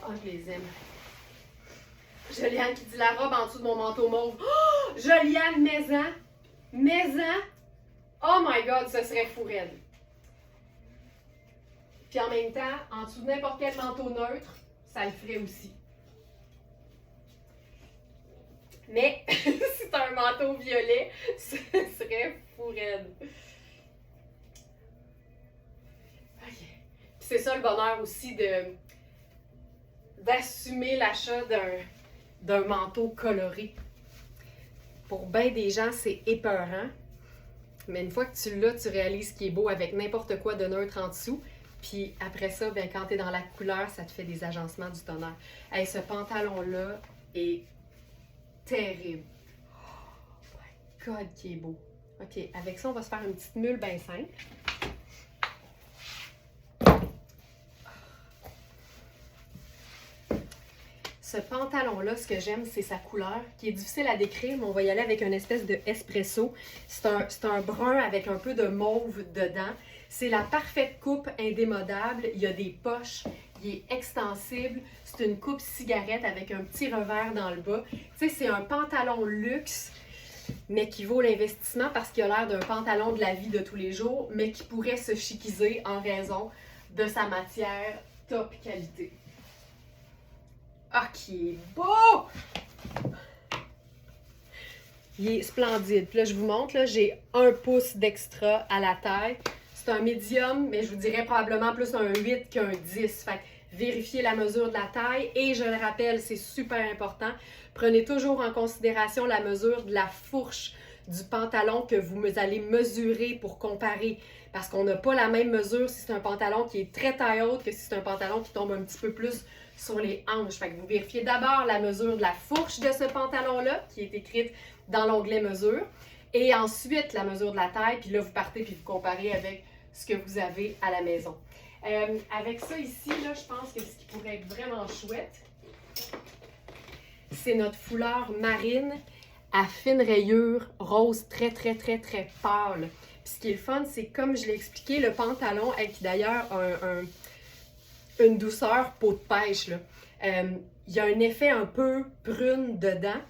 Oh, je les aime. Joliane qui dit la robe en dessous de mon manteau mauve. Oh! Joliane, maison! Maison! Oh my god, ce serait fou raide. Puis en même temps, en dessous de n'importe quel manteau neutre, ça le ferait aussi. Mais si t'as un manteau violet, ce serait fou raide. Ok. Puis c'est ça le bonheur aussi d'assumer l'achat d'un manteau coloré. Pour bien des gens, c'est épeurant. Mais une fois que tu l'as, tu réalises qu'il est beau avec n'importe quoi de neutre en dessous. Puis après ça, ben, quand tu es dans la couleur, ça te fait des agencements du tonnerre. Hey, ce pantalon-là est terrible. Oh my god, qui est beau. OK, avec ça, on va se faire une petite mule bien simple. Ce pantalon-là, ce que j'aime, c'est sa couleur, qui est difficile à décrire, mais on va y aller avec une espèce de espresso. C'est un brun avec un peu de mauve dedans. C'est la parfaite coupe indémodable. Il y a des poches, il est extensible. C'est une coupe cigarette avec un petit revers dans le bas. Tu sais, c'est un pantalon luxe, mais qui vaut l'investissement parce qu'il a l'air d'un pantalon de la vie de tous les jours, mais qui pourrait se chiquiser en raison de sa matière top qualité. Ah, qui est beau! Il est splendide. Puis là, je vous montre, là, j'ai 1 pouce d'extra à la taille. C'est un médium, mais je vous dirais probablement plus un 8 qu'un 10. Fait que vérifiez la mesure de la taille. Et je le rappelle, c'est super important. Prenez toujours en considération la mesure de la fourche du pantalon que vous allez mesurer pour comparer. Parce qu'on n'a pas la même mesure si c'est un pantalon qui est très taille haute que si c'est un pantalon qui tombe un petit peu plus sur les hanches. Fait que vous vérifiez d'abord la mesure de la fourche de ce pantalon-là, qui est écrite dans l'onglet mesure, et ensuite la mesure de la taille, puis là vous partez puis vous comparez avec ce que vous avez à la maison. Avec ça ici, là, je pense que ce qui pourrait être vraiment chouette, c'est notre foulard marine à fine rayure rose très très très très pâle. Puis ce qui est le fun, c'est comme je l'ai expliqué, le pantalon qui d'ailleurs a une douceur peau de pêche, là. Il y a un effet un peu prune dedans.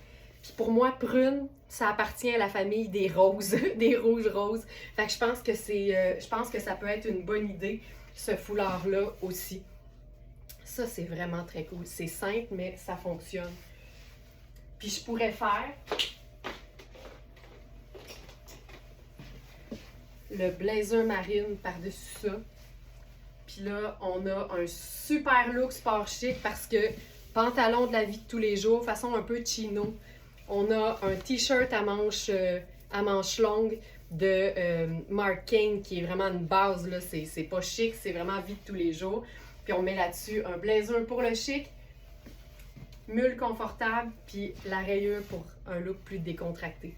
Puis pour moi, prune, ça appartient à la famille des roses, des rouges roses. Fait que je pense que ça peut être une bonne idée, ce foulard-là aussi. Ça, c'est vraiment très cool. C'est simple, mais ça fonctionne. Puis je pourrais faire le blazer marine par-dessus ça. Puis là, on a un super look sport chic parce que pantalon de la vie de tous les jours, façon un peu chino. On a un t-shirt à manches longues de Mark Kane qui est vraiment une base, là. C'est pas chic, c'est vraiment vie de tous les jours. Puis on met là-dessus un blazer pour le chic, mule confortable, puis la rayure pour un look plus décontracté.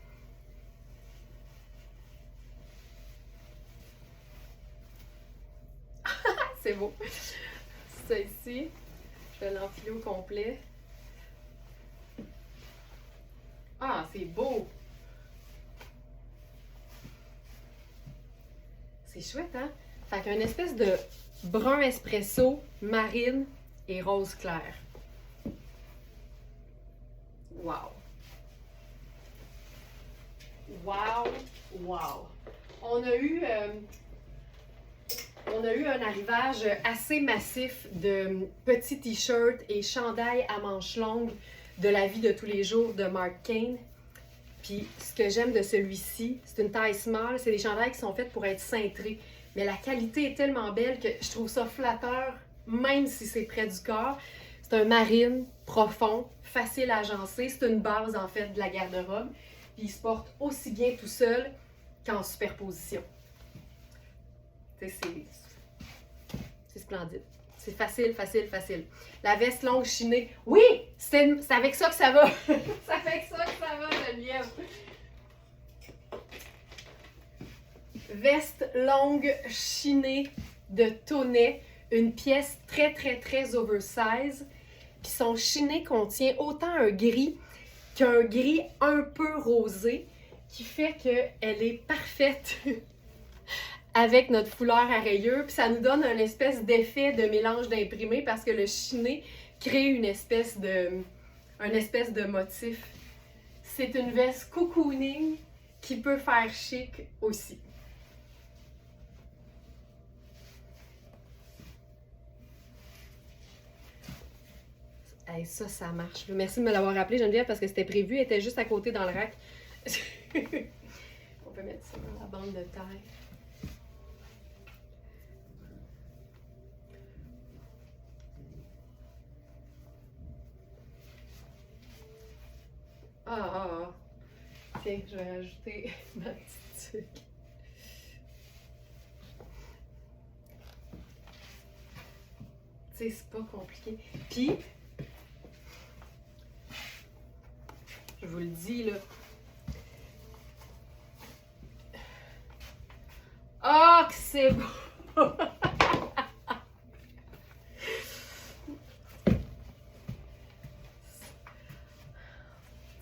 C'est beau. Ça ici, je vais l'enfiler au complet. Ah, c'est beau! C'est chouette, hein? Fait qu'un espèce de brun espresso, marine et rose clair. Wow! Wow! Wow! On a eu un arrivage assez massif de petits t-shirts et chandails à manches longues de la vie de tous les jours de Mark Kane. Puis ce que j'aime de celui-ci, c'est une taille small, c'est des chandails qui sont faits pour être cintrés. Mais la qualité est tellement belle que je trouve ça flatteur même si c'est près du corps. C'est un marine profond, facile à agencer. C'est une base, en fait, de la garde-robe. Puis il se porte aussi bien tout seul qu'en superposition. C'est splendide. C'est facile, facile, facile. La veste longue chinée. Oui! C'est avec ça que ça va. C'est avec ça que ça va, Geneviève. Veste longue chinée de Tonnet. Une pièce très, très, très oversize. Puis son chiné contient autant un gris qu'un gris un peu rosé, qui fait qu'elle est parfaite avec notre foulard à rayures. Puis ça nous donne un espèce d'effet de mélange d'imprimé parce que le chiné crée une espèce de motif. C'est une veste cocooning qui peut faire chic aussi. Hey, ça marche. Merci de me l'avoir rappelé, Geneviève, parce que c'était prévu. Elle était juste à côté dans le rack. On peut mettre ça dans la bande de taille. Ah. Tiens, je vais rajouter ma petite tuque. Tu sais, c'est pas compliqué. Puis, je vous le dis, là. Ah, que c'est beau!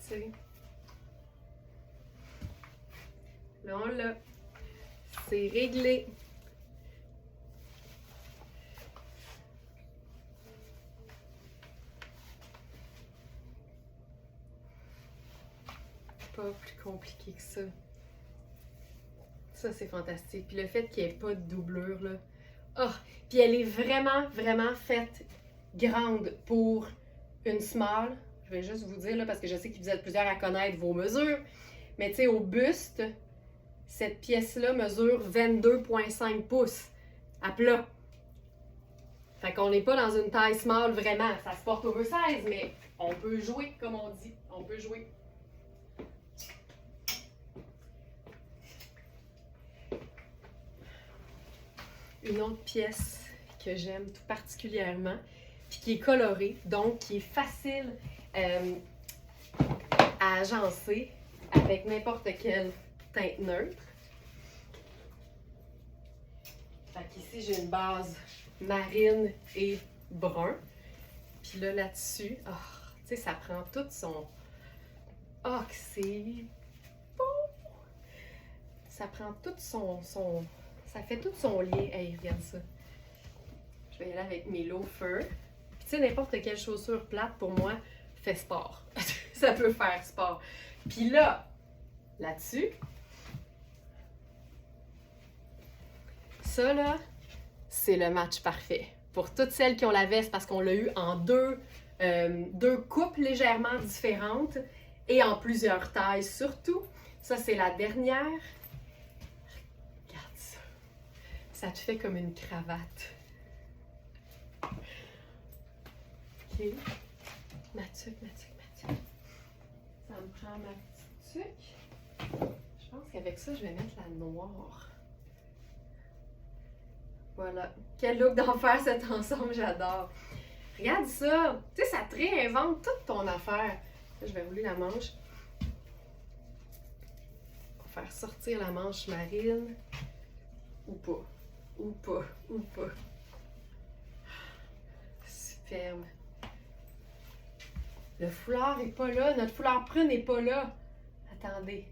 Tu sais. Là, on l'a. C'est réglé. Pas plus compliqué que ça. Ça, c'est fantastique. Puis le fait qu'il n'y ait pas de doublure, là. Oh! Puis elle est vraiment, vraiment faite grande pour une small. Je vais juste vous dire, là, parce que je sais que vous êtes plusieurs à connaître vos mesures. Mais tu sais, au buste, cette pièce-là mesure 22,5 pouces à plat. Fait qu'on n'est pas dans une taille small vraiment. Ça se porte oversize, mais on peut jouer, comme on dit. On peut jouer. Une autre pièce que j'aime tout particulièrement, puis qui est colorée, donc qui est facile à agencer avec n'importe quelle teinte neutre. Fait qu'ici, j'ai une base marine et brun. Puis là, là-dessus, oh, tu sais, ça prend tout son... Oh, que c'est beau! Ça prend tout son... Ça fait tout son lien. Hey, regarde ça. Je vais y aller avec mes loafers. Puis tu sais, n'importe quelle chaussure plate, pour moi, fait sport. Ça peut faire sport. Puis là-dessus, ça, là, c'est le match parfait. Pour toutes celles qui ont la veste, parce qu'on l'a eu en deux coupes légèrement différentes et en plusieurs tailles surtout. Ça, c'est la dernière. Regarde ça. Ça te fait comme une cravate. OK. Ma tuque. Ça me prend ma petite tuque. Je pense qu'avec ça, je vais mettre la noire. Voilà. Quel look d'enfer cet ensemble, j'adore. Regarde ça. Tu sais, ça te réinvente toute ton affaire. Là, je vais rouler la manche. On va faire sortir la manche marine. Ou pas. Superbe. Le foulard n'est pas là. Notre foulard prune n'est pas là. Attendez.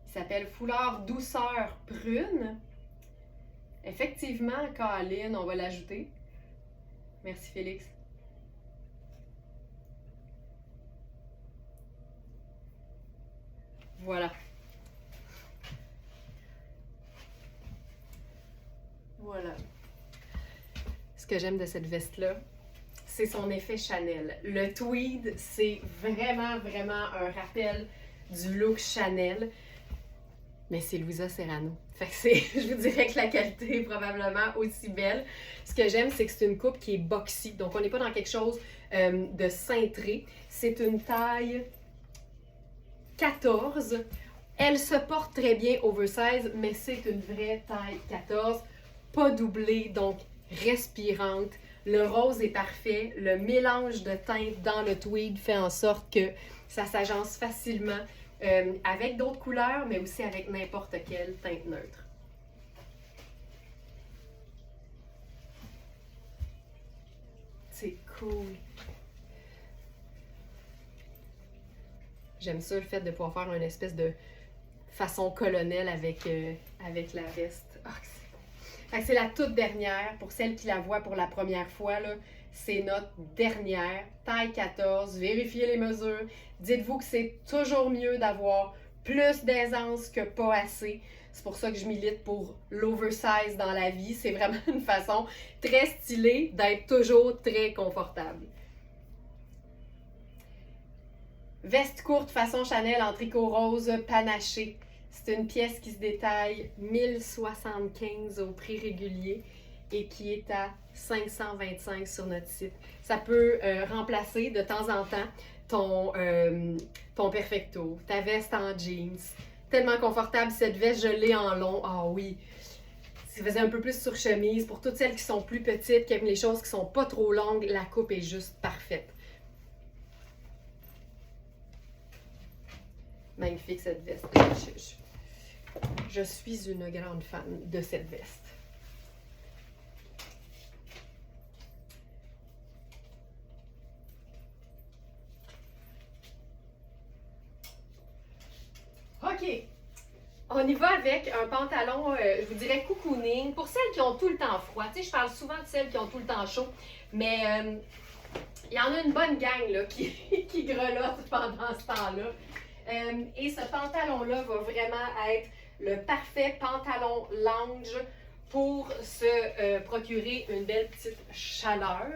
Il s'appelle foulard douceur prune. Effectivement, Caroline, on va l'ajouter. Merci, Félix. Voilà. Voilà. Ce que j'aime de cette veste-là, c'est son effet Chanel. Le tweed, c'est vraiment, vraiment un rappel du look Chanel. mais c'est Louisa Serrano. Fait que je vous dirais que la qualité est probablement aussi belle. Ce que j'aime, c'est que c'est une coupe qui est boxy. Donc, on n'est pas dans quelque chose de cintré. C'est une taille 14. Elle se porte très bien oversize, mais c'est une vraie taille 14. Pas doublée, donc respirante. Le rose est parfait. Le mélange de teintes dans le tweed fait en sorte que ça s'agence facilement avec d'autres couleurs, mais aussi avec n'importe quelle teinte neutre. C'est cool. J'aime ça, le fait de pouvoir faire une espèce de façon colonel avec la veste. Oh, c'est beau. Fait que c'est la toute dernière. Pour celles qui la voient pour la première fois, là, c'est notre dernière, taille 14. Vérifiez les mesures. Dites-vous que c'est toujours mieux d'avoir plus d'aisance que pas assez. C'est pour ça que je milite pour l'oversize dans la vie. C'est vraiment une façon très stylée d'être toujours très confortable. Veste courte façon Chanel en tricot rose panaché. C'est une pièce qui se détaille 1075 au prix régulier et qui est à 525 sur notre site. Ça peut remplacer de temps en temps ton perfecto, ta veste en jeans. Tellement confortable, cette veste, je l'ai en long. Ah oui! Si vous faisait un peu plus sur chemise, pour toutes celles qui sont plus petites, qui aiment les choses qui sont pas trop longues, la coupe est juste parfaite. Magnifique cette veste. Je suis une grande fan de cette veste. OK. On y va avec un pantalon, je vous dirais cocooning. Pour celles qui ont tout le temps froid. Tu sais, je parle souvent de celles qui ont tout le temps chaud. Mais il y en a une bonne gang là, qui grelotte pendant ce temps-là. Et ce pantalon-là va vraiment être le parfait pantalon lounge pour se procurer une belle petite chaleur.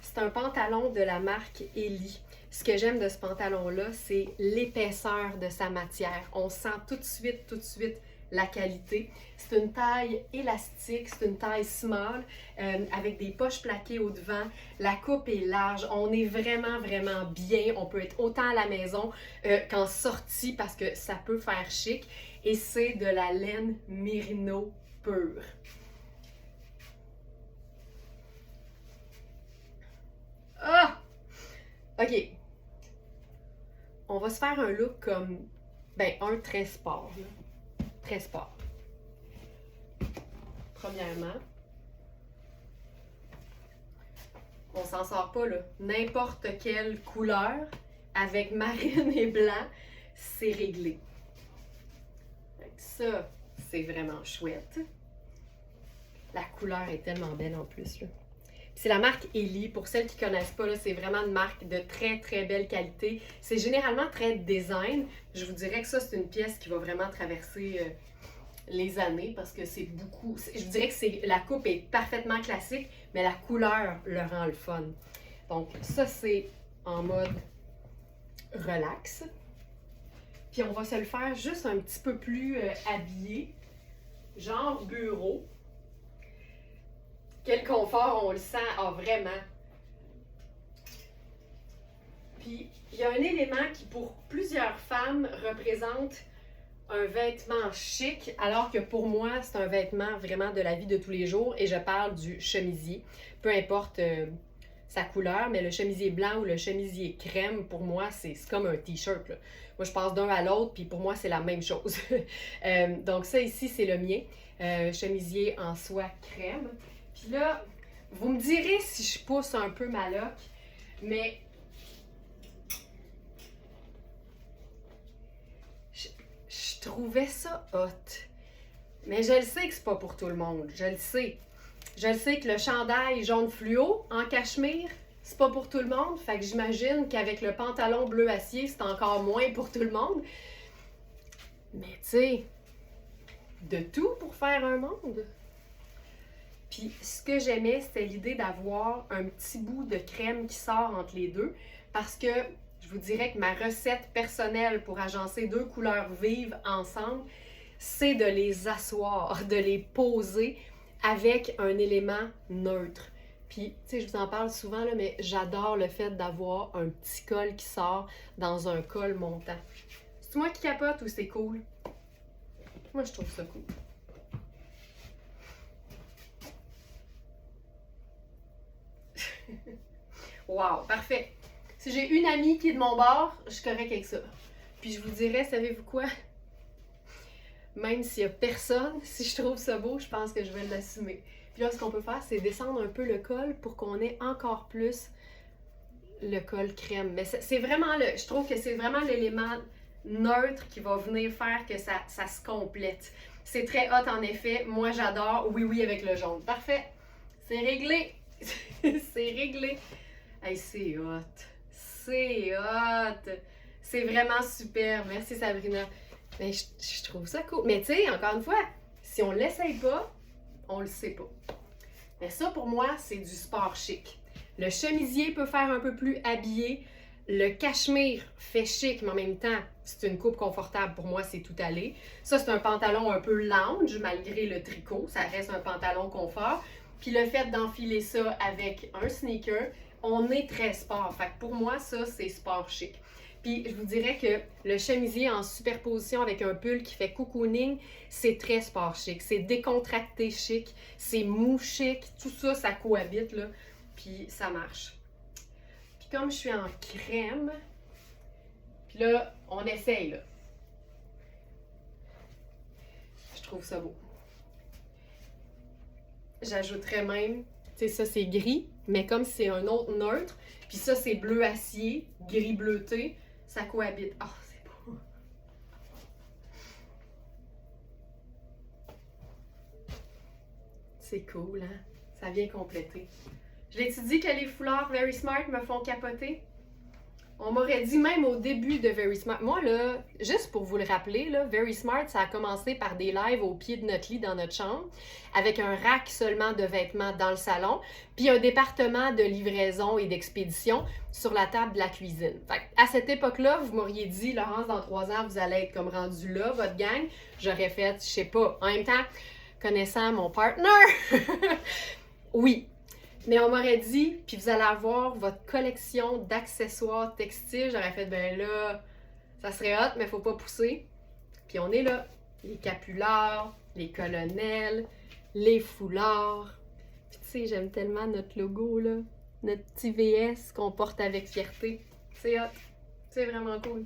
C'est un pantalon de la marque Ellie. Ce que j'aime de ce pantalon-là, c'est l'épaisseur de sa matière. On sent tout de suite la qualité. C'est une taille élastique, c'est une taille small avec des poches plaquées au devant. La coupe est large, on est vraiment bien. On peut être autant à la maison qu'en sortie parce que ça peut faire chic. Et c'est de la laine mérino pure. Ah! OK. On va se faire un look comme, un très sport, là. Très sport. Premièrement, on s'en sort pas, là. N'importe quelle couleur, avec marine et blanc, c'est réglé. Ça, c'est vraiment chouette. La couleur est tellement belle en plus, là. C'est la marque Ellie. Pour celles qui ne connaissent pas, c'est vraiment une marque de très belle qualité. C'est généralement très design. Je vous dirais que ça, c'est une pièce qui va vraiment traverser les années parce que c'est beaucoup... Je dirais que la coupe est parfaitement classique, mais la couleur le rend le fun. Donc ça, c'est en mode relax. Puis on va se le faire juste un petit peu plus habillé, genre bureau. Quel confort, on le sent, vraiment. Puis, il y a un élément qui, pour plusieurs femmes, représente un vêtement chic, alors que pour moi, c'est un vêtement vraiment de la vie de tous les jours, et je parle du chemisier. Peu importe sa couleur, mais le chemisier blanc ou le chemisier crème, pour moi, c'est comme un t-shirt. Moi, je passe d'un à l'autre, puis pour moi, c'est la même chose. Donc ça, ici, c'est le mien. Chemisier en soie crème. Puis là, vous me direz si je pousse un peu ma loque, mais je trouvais ça hot. Mais je le sais que c'est pas pour tout le monde, je le sais. Je le sais que le chandail jaune fluo en cachemire, c'est pas pour tout le monde. Fait que j'imagine qu'avec le pantalon bleu acier, c'est encore moins pour tout le monde. Mais tu sais, de tout pour faire un monde. Puis ce que j'aimais, c'était l'idée d'avoir un petit bout de crème qui sort entre les deux. Parce que je vous dirais que ma recette personnelle pour agencer deux couleurs vives ensemble, c'est de les asseoir, de les poser avec un élément neutre. Puis, tu sais, je vous en parle souvent, là, mais j'adore le fait d'avoir un petit col qui sort dans un col montant. C'est moi qui capote ou c'est cool? Moi, je trouve ça cool. Wow, parfait. Si j'ai une amie qui est de mon bord, je suis correcte avec ça. Puis je vous dirais, savez-vous quoi? Même s'il y a personne, si je trouve ça beau, je pense que je vais l'assumer. Puis là, ce qu'on peut faire, c'est descendre un peu le col pour qu'on ait encore plus le col crème. Mais c'est vraiment je trouve que c'est vraiment l'élément neutre qui va venir faire que ça se complète. C'est très hot en effet. Moi, j'adore. Oui, oui, avec le jaune. Parfait. C'est réglé. C'est réglé. Hey, c'est hot. C'est hot. C'est vraiment super. Merci Sabrina. Mais je trouve ça cool. Mais tu sais, encore une fois, si on l'essaye pas, on le sait pas. Mais ça, pour moi, c'est du sport chic. Le chemisier peut faire un peu plus habillé. Le cachemire fait chic, mais en même temps, c'est une coupe confortable. Pour moi, c'est tout allé. Ça, c'est un pantalon un peu lounge, malgré le tricot. Ça reste un pantalon confort. Puis le fait d'enfiler ça avec un sneaker, on est très sport. Fait que pour moi, ça, c'est sport chic. Puis je vous dirais que le chemisier en superposition avec un pull qui fait cocooning, c'est très sport chic. C'est décontracté chic, c'est mou chic, tout ça, ça cohabite, là. Puis ça marche. Puis comme je suis en crème, puis là, on essaye, là. Je trouve ça beau. J'ajouterais même, tu sais, ça c'est gris, mais comme c'est un autre neutre, puis ça c'est bleu acier, gris bleuté, ça cohabite. Oh, c'est beau! C'est cool, hein? Ça vient compléter. Je l'ai-tu dit que les foulards Very Smart me font capoter? On m'aurait dit même au début de Very Smart. Moi, là, juste pour vous le rappeler, là, Very Smart, ça a commencé par des lives au pied de notre lit dans notre chambre, avec un rack seulement de vêtements dans le salon, puis un département de livraison et d'expédition sur la table de la cuisine. Fait à cette époque-là, vous m'auriez dit, Laurence, dans 3 ans, vous allez être comme rendu là, votre gang. J'aurais fait, je sais pas. En même temps, connaissant mon partner, oui. Mais on m'aurait dit, puis vous allez avoir votre collection d'accessoires textiles. J'aurais fait, ben là, ça serait hot, mais faut pas pousser. Puis on est là. Les capulars, les colonels, les foulards. Puis tu sais, j'aime tellement notre logo, là. Notre petit VS qu'on porte avec fierté. C'est hot. C'est vraiment cool.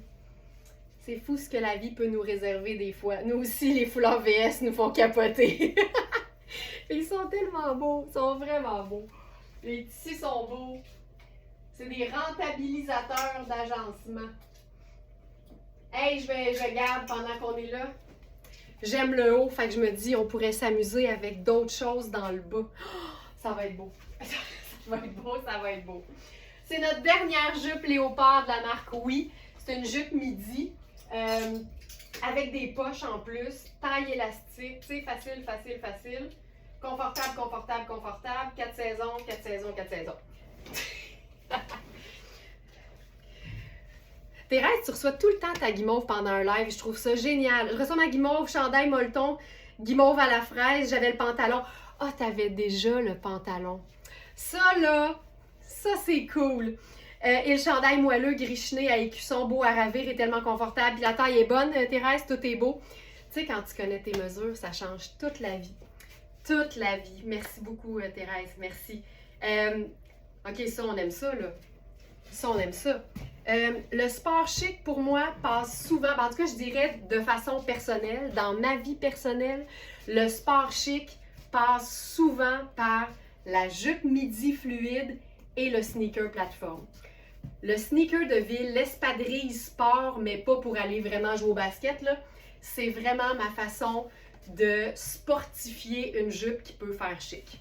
C'est fou ce que la vie peut nous réserver des fois. Nous aussi, les foulards VS nous font capoter. Ils sont tellement beaux. Ils sont vraiment beaux. Les tissus sont beaux. C'est des rentabilisateurs d'agencement. Hey, je garde pendant qu'on est là. J'aime le haut, fait que je me dis on pourrait s'amuser avec d'autres choses dans le bas. Oh, ça va être beau. Ça va être beau, ça va être beau. C'est notre dernière jupe léopard de la marque Oui. C'est une jupe midi avec des poches en plus, taille élastique, tu sais, facile, facile, facile. Confortable, confortable, confortable. 4 saisons, 4 saisons, 4 saisons. Thérèse, tu reçois tout le temps ta guimauve pendant un live. Je trouve ça génial. Je reçois ma guimauve, chandail molleton, guimauve à la fraise. J'avais le pantalon. Ah, t'avais déjà le pantalon. Ça, là, ça, c'est cool. Et le chandail moelleux, grichiné à écusson, beau à ravir, est tellement confortable. Puis la taille est bonne, Thérèse, tout est beau. Tu sais, quand tu connais tes mesures, ça change toute la vie. Toute la vie. Merci beaucoup, Thérèse. Merci. OK, ça, on aime ça, là. Ça, on aime ça. Le sport chic, pour moi, passe souvent, en tout cas, je dirais de façon personnelle, dans ma vie personnelle, le sport chic passe souvent par la jupe midi fluide et le sneaker plateforme. Le sneaker de ville, l'espadrille sport, mais pas pour aller vraiment jouer au basket, là, c'est vraiment ma façon de sportifier une jupe qui peut faire chic.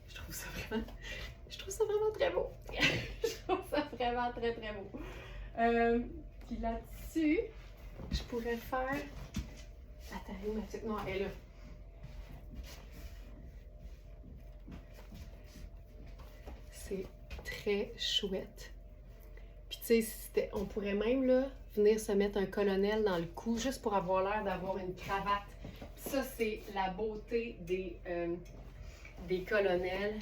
Je trouve ça vraiment très beau. Je trouve ça vraiment très très beau. Puis là-dessus, je pourrais faire... Attends, où ma petite... Non, elle est là. C'est très chouette. Puis tu tu sais, on pourrait même là, venir se mettre un colonel dans le cou juste pour avoir l'air d'avoir une cravate. Ça, c'est la beauté des colonels.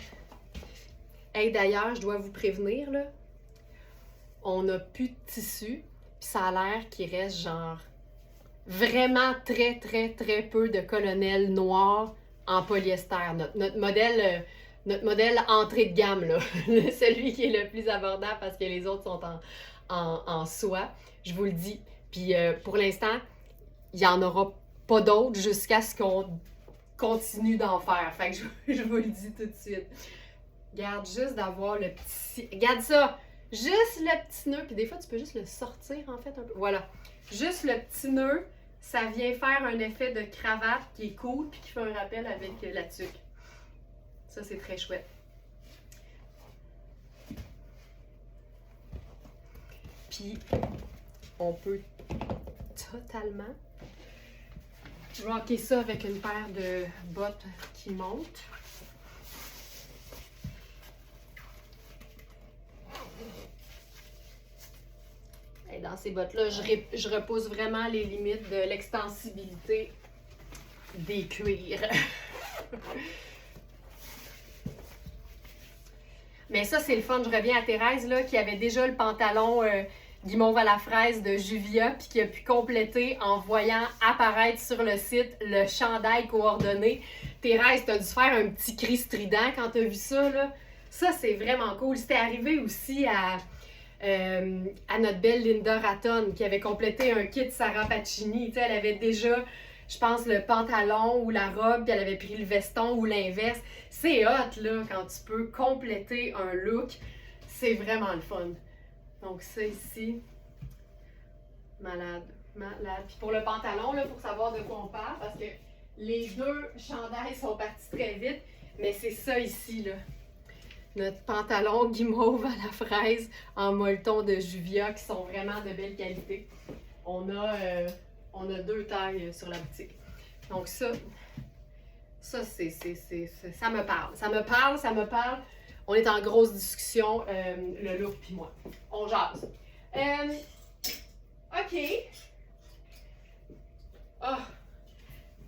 Hey, d'ailleurs, je dois vous prévenir, là, on n'a plus de tissu, puis ça a l'air qu'il reste genre vraiment très, très, très peu de colonels noirs en polyester. Notre modèle entrée de gamme, là, celui qui est le plus abordable parce que les autres sont en soie, je vous le dis. Puis pour l'instant, il n'y en aura pas d'autres jusqu'à ce qu'on continue d'en faire. Fait que je vous le dis tout de suite. Garde juste d'avoir le petit... Regarde ça! Juste le petit nœud. Puis des fois, tu peux juste le sortir, en fait, un peu. Voilà. Juste le petit nœud, ça vient faire un effet de cravate qui est cool puis qui fait un rappel avec la tuque. Ça, c'est très chouette. Puis, on peut totalement rocker ça avec une paire de bottes qui montent. Et dans ces bottes-là, je repousse vraiment les limites de l'extensibilité des cuirs. Mais ça, c'est le fun. Je reviens à Thérèse, là, qui avait déjà le pantalon guimauve à la fraise de Juvia, puis qui a pu compléter en voyant apparaître sur le site le chandail coordonné. Thérèse, t'as dû faire un petit cri strident quand t'as vu ça, là. Ça, c'est vraiment cool. C'était arrivé aussi à notre belle Linda Ratton, qui avait complété un kit Sarah Pacini. Tu sais, elle avait déjà, je pense, le pantalon ou la robe, puis elle avait pris le veston ou l'inverse. C'est hot, là, quand tu peux compléter un look. C'est vraiment le fun. Donc ça ici, malade, malade. Puis pour le pantalon, là, pour savoir de quoi on parle, parce que les deux chandails sont partis très vite, mais c'est ça ici, là. Notre pantalon guimauve à la fraise en molleton de Juvia qui sont vraiment de belle qualité. On a deux tailles sur la boutique. Donc ça ça me parle. Ça me parle. On est en grosse discussion, le look puis moi. On jase. OK. Oh.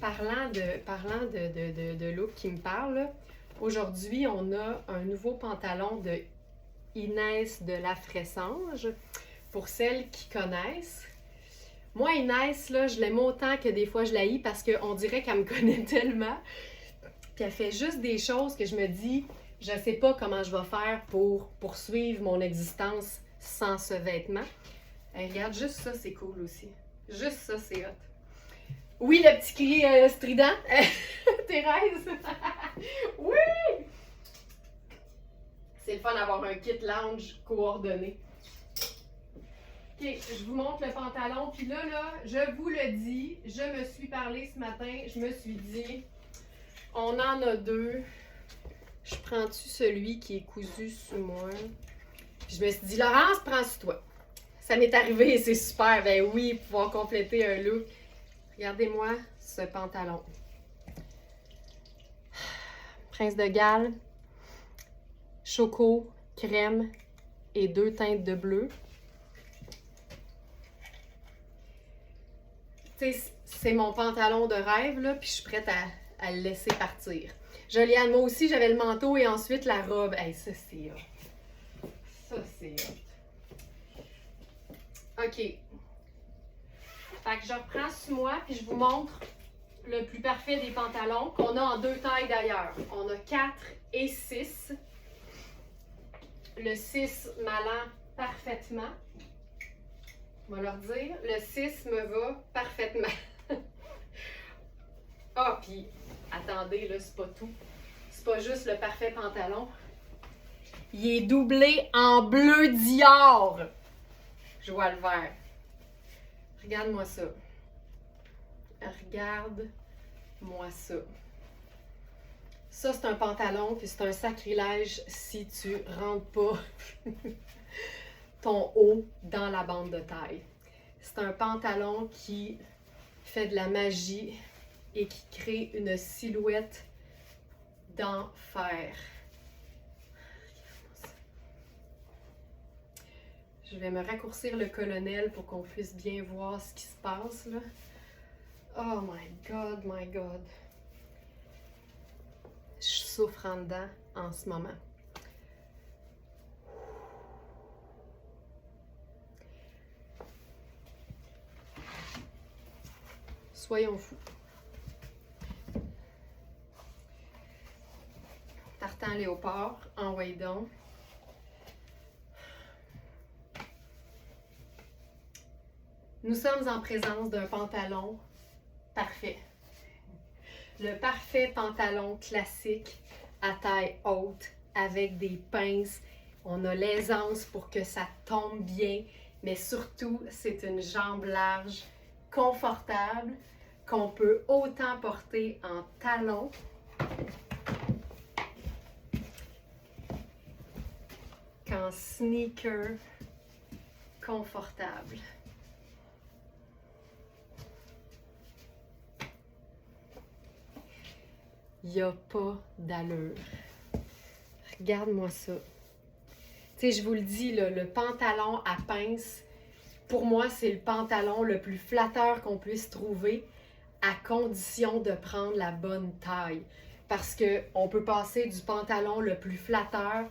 Parlant de look qui me parle, là, aujourd'hui, on a un nouveau pantalon de Inès de la Fressange. Pour celles qui connaissent. Moi, Inès, là, je l'aime autant que des fois je la hais parce qu'on dirait qu'elle me connaît tellement. Puis elle fait juste des choses que je me dis, je sais pas comment je vais faire pour poursuivre mon existence sans ce vêtement. Regarde, juste ça, c'est cool aussi. Juste ça, c'est hot. Oui, le petit cri strident. Thérèse. Oui! C'est le fun d'avoir un kit lounge coordonné. OK, je vous montre le pantalon. Puis là, je vous le dis, je me suis parlé ce matin. Je me suis dit, on en a deux. Je prends-tu celui qui est cousu sous moi? Puis je me suis dit, Laurence, prends-tu toi. Ça m'est arrivé et c'est super. Ben oui, pouvoir compléter un look. Regardez-moi ce pantalon. Prince de Galles, choco, crème et deux teintes de bleu. Tu sais, c'est mon pantalon de rêve, là, puis je suis prête à le laisser partir. Joliane, moi aussi, j'avais le manteau et ensuite la robe. Hey, ça, c'est hot. Ça, c'est hot. OK. Fait que je reprends sur moi, puis je vous montre le plus parfait des pantalons qu'on a en deux tailles d'ailleurs. On a 4 et 6. Le 6 m'allant parfaitement. On va leur dire, le 6 me va parfaitement. Ah, puis attendez, là, c'est pas tout. C'est pas juste le parfait pantalon. Il est doublé en bleu Dior. Je vois le vert. Regarde-moi ça. Regarde-moi ça. Ça, c'est un pantalon, puis c'est un sacrilège si tu rentres pas ton haut dans la bande de taille. C'est un pantalon qui fait de la magie et qui crée une silhouette d'enfer. Je vais me raccourcir le colonel pour qu'on puisse bien voir ce qui se passe, là. Oh my God, my God. Je souffre en dedans en ce moment. Soyons fous. Tartan léopard, en donc. Nous sommes en présence d'un pantalon parfait. Le parfait pantalon classique à taille haute avec des pinces. On a l'aisance pour que ça tombe bien, mais surtout, c'est une jambe large, confortable, qu'on peut autant porter en talons qu'en sneaker confortable. Il n'y a pas d'allure. Regarde-moi ça. Tu sais, je vous le dis, là, le pantalon à pince, pour moi, c'est le pantalon le plus flatteur qu'on puisse trouver à condition de prendre la bonne taille. Parce qu'on peut passer du pantalon le plus flatteur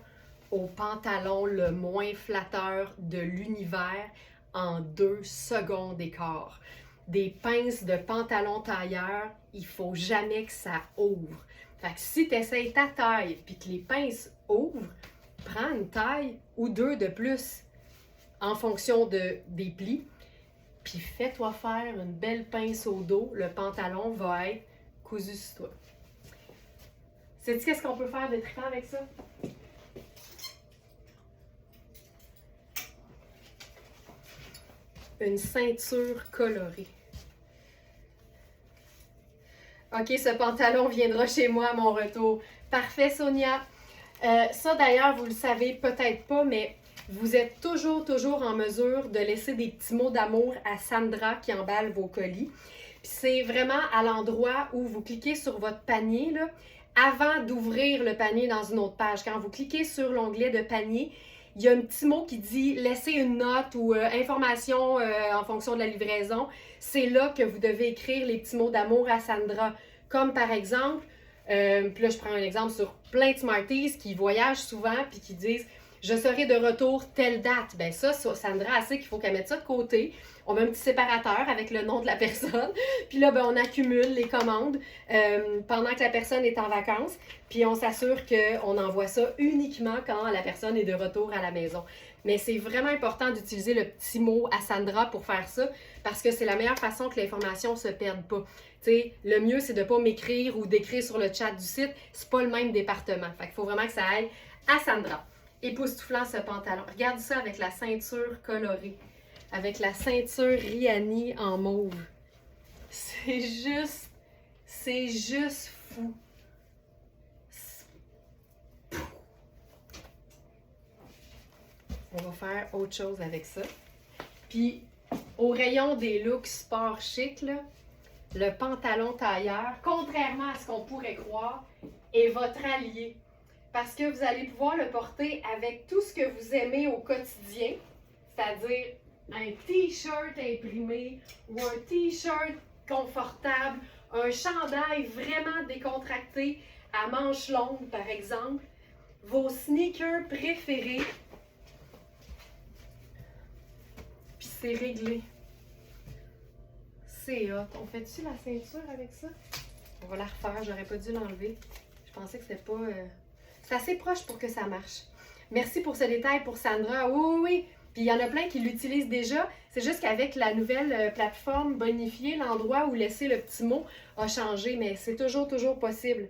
au pantalon le moins flatteur de l'univers en 2 secondes d'écart. Des pinces de pantalon tailleur, il faut jamais que ça ouvre. Fait que si tu essaies ta taille puis que les pinces ouvrent, prends une taille ou 2 de plus en fonction des plis, puis fais-toi faire une belle pince au dos. Le pantalon va être cousu sur toi. Sais-tu qu'est-ce qu'on peut faire de trippant avec ça? Une ceinture colorée. OK, ce pantalon viendra chez moi à mon retour. Parfait, Sonia. Ça, d'ailleurs, vous le savez peut-être pas, mais vous êtes toujours en mesure de laisser des petits mots d'amour à Sandra qui emballe vos colis. Puis c'est vraiment à l'endroit où vous cliquez sur votre panier, là, avant d'ouvrir le panier dans une autre page. Quand vous cliquez sur l'onglet de panier, il y a un petit mot qui dit « Laissez une note » ou « Information en fonction de la livraison ». C'est là que vous devez écrire les petits mots d'amour à Sandra. Comme par exemple, puis là je prends un exemple sur plein de Smarties qui voyagent souvent puis qui disent « Je serai de retour telle date ». Bien ça, Sandra sait qu'il faut qu'elle mette ça de côté. On met un petit séparateur avec le nom de la personne. Puis là, ben, on accumule les commandes pendant que la personne est en vacances. Puis on s'assure qu'on envoie ça uniquement quand la personne est de retour à la maison. Mais c'est vraiment important d'utiliser le petit mot à Sandra pour faire ça parce que c'est la meilleure façon que l'information ne se perde pas. T'sais, le mieux, c'est de ne pas m'écrire ou d'écrire sur le chat du site. C'est pas le même département. Fait qu'il faut vraiment que ça aille à Sandra. Époustouflant ce pantalon. Regarde ça avec la ceinture colorée. Avec la ceinture Rihanni en mauve. C'est juste fou. On va faire autre chose avec ça. Puis, au rayon des looks sport chic, là, le pantalon tailleur, contrairement à ce qu'on pourrait croire, est votre allié. Parce que vous allez pouvoir le porter avec tout ce que vous aimez au quotidien, c'est-à-dire un t-shirt imprimé ou un t-shirt confortable, un chandail vraiment décontracté à manches longues, par exemple, vos sneakers préférés, puis c'est réglé. C'est hot. On fait-tu la ceinture avec ça? On va la refaire, j'aurais pas dû l'enlever. Je pensais que c'était pas... C'est assez proche pour que ça marche. Merci pour ce détail pour Sandra. Oui. Puis il y en a plein qui l'utilisent déjà. C'est juste qu'avec la nouvelle plateforme bonifiée, l'endroit où laisser le petit mot a changé, mais c'est toujours possible.